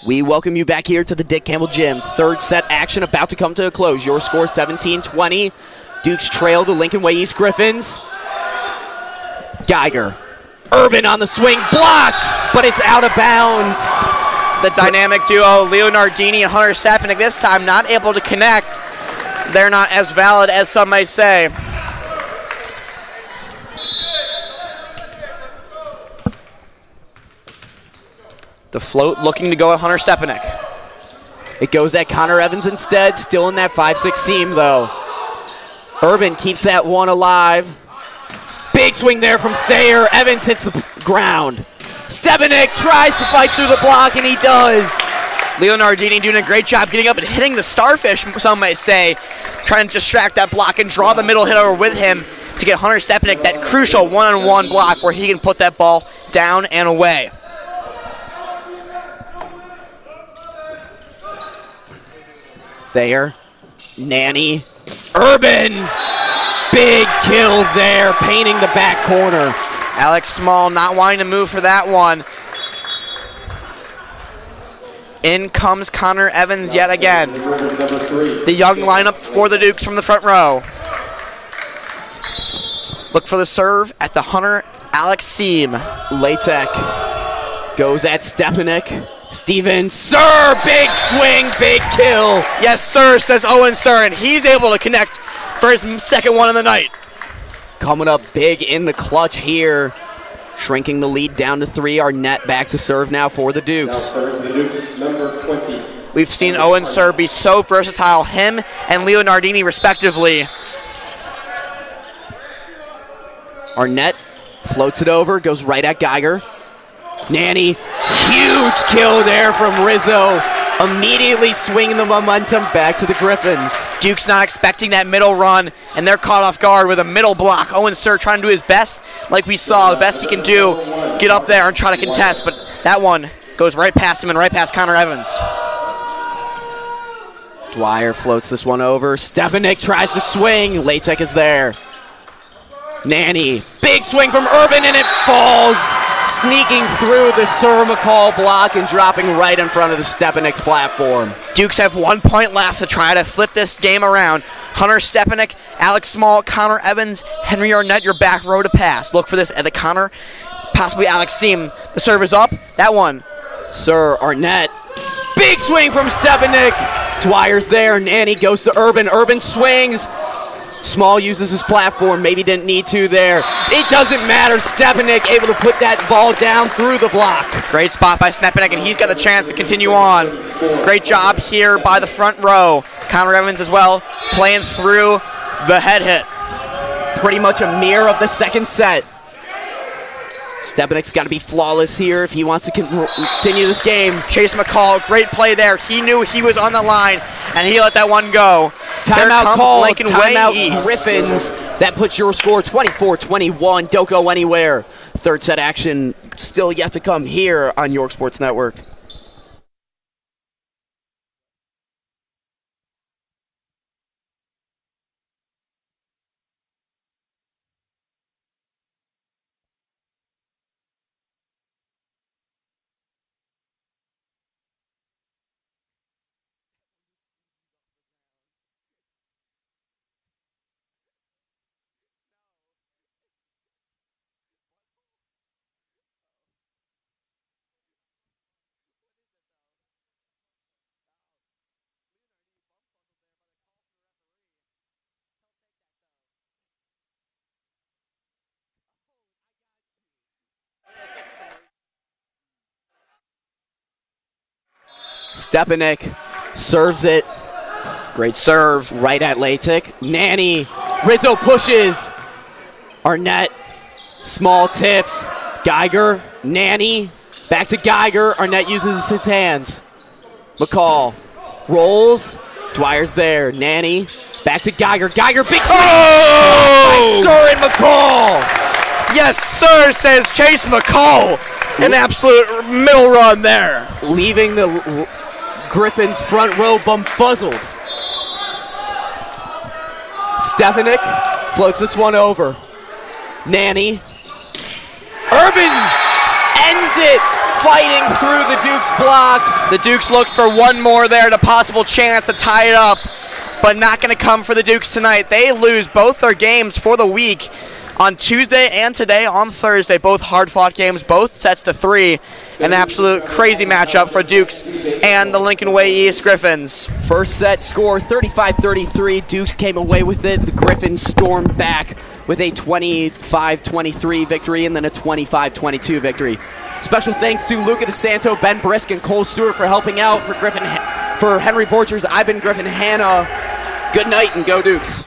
We welcome you back here to the Dick Campbell Gym. Third set action about to come to a close. Your score 17-20. Dukes trail the Lincoln Way East Griffins. Geiger. Urban on the swing. Blocked, but it's out of bounds. The dynamic duo, Leo Nardini and Hunter Stepanek, this time not able to connect. They're not as valid as some might say. The float looking to go at Hunter Stepanek. It goes at Connor Evans instead, still in that 5-6 seam though. Urban keeps that one alive. Big swing there from Thayer. Evans hits the ground. Stepanek tries to fight through the block, and he does. Leo Nardini doing a great job getting up and hitting the starfish, some might say, trying to distract that block and draw the middle hitter with him to get Hunter Stepanek that crucial one-on-one block where he can put that ball down and away. Thayer, Nanny, Urban, big kill there, painting the back corner. Alex Small not wanting to move for that one. In comes Connor Evans yet again. The young lineup for the Dukes from the front row. Look for the serve at the Hunter Alex seam. Latek goes at Stepanek. Stevens, sir, big swing, big kill. Yes, sir, says Owen Sir, and he's able to connect for his second one of the night. Coming up big in the clutch here. Shrinking the lead down to 3. Arnett back to serve now for the Dukes. The Dukes, number 20. We've seen Owen Sir be so versatile, him and Leo Nardini respectively. Arnett floats it over, goes right at Geiger. Nanny, huge kill there from Rizzo. Immediately swinging the momentum back to the Griffins. Duke's not expecting that middle run, and they're caught off guard with a middle block. Owen Sir trying to do his best, like we saw. The best he can do is get up there and try to contest, but that one goes right past him and right past Connor Evans. Dwyer floats this one over. Stepanek tries to swing. Latek is there. Nanny, big swing from Urban, and it falls. sneaking through the Sir McCall block and dropping right in front of the Stepanik's platform. Dukes have 1 point left to try to flip this game around. Hunter Stepanik, Alex Small, Connor Evans, Henry Arnett, your back row to pass. Look for this at the Connor, possibly Alex Seam. The serve is up. That one. Sir Arnett. Big swing from Stepanik. Dwyer's there. Nanny goes to Urban. Urban swings. Small uses his platform. Maybe didn't need to there. It doesn't matter. Stepanik able to put that ball down through the block. Great spot by Stepanik, and he's got the chance to continue on. Great job here by the front row. Connor Evans as well, playing through the head hit. Pretty much a mirror of the second set. Stepanik's got to be flawless here if he wants to continue this game. Chase McCall, great play there. He knew he was on the line, and he let that one go. Timeout call, timeout Griffins. That puts your score 24-21. Don't go anywhere. Third set action still yet to come here on York Sports Network. Stepanik serves it. Great serve. Right at Latic. Nanny. Rizzo pushes. Arnett. Small tips. Geiger. Nanny. Back to Geiger. Arnett uses his hands. McCall. Rolls. Dwyer's there. Nanny. Back to Geiger. Geiger. Big swing. Oh! By Sir and McCall. Yes, sir, says Chase McCall. An absolute middle run there. Leaving the Griffin's front row bumfuzzled. Stepanik floats this one over. Nanny. Urban ends it, fighting through the Dukes block. The Dukes looked for one more there, a possible chance to tie it up, but not going to come for the Dukes tonight. They lose both their games for the week on Tuesday and today on Thursday. Both hard-fought games, both sets to 3. An absolute crazy matchup for Dukes and the Lincoln Way East Griffins. First set score 35-33. Dukes came away with it. The Griffins stormed back with a 25-23 victory and then a 25-22 victory. Special thanks to Luca, DeSanto, Ben Brisk, and Cole Stewart for helping out. For Henry Borchers, I've been Griffin Hanna. Good night and go Dukes.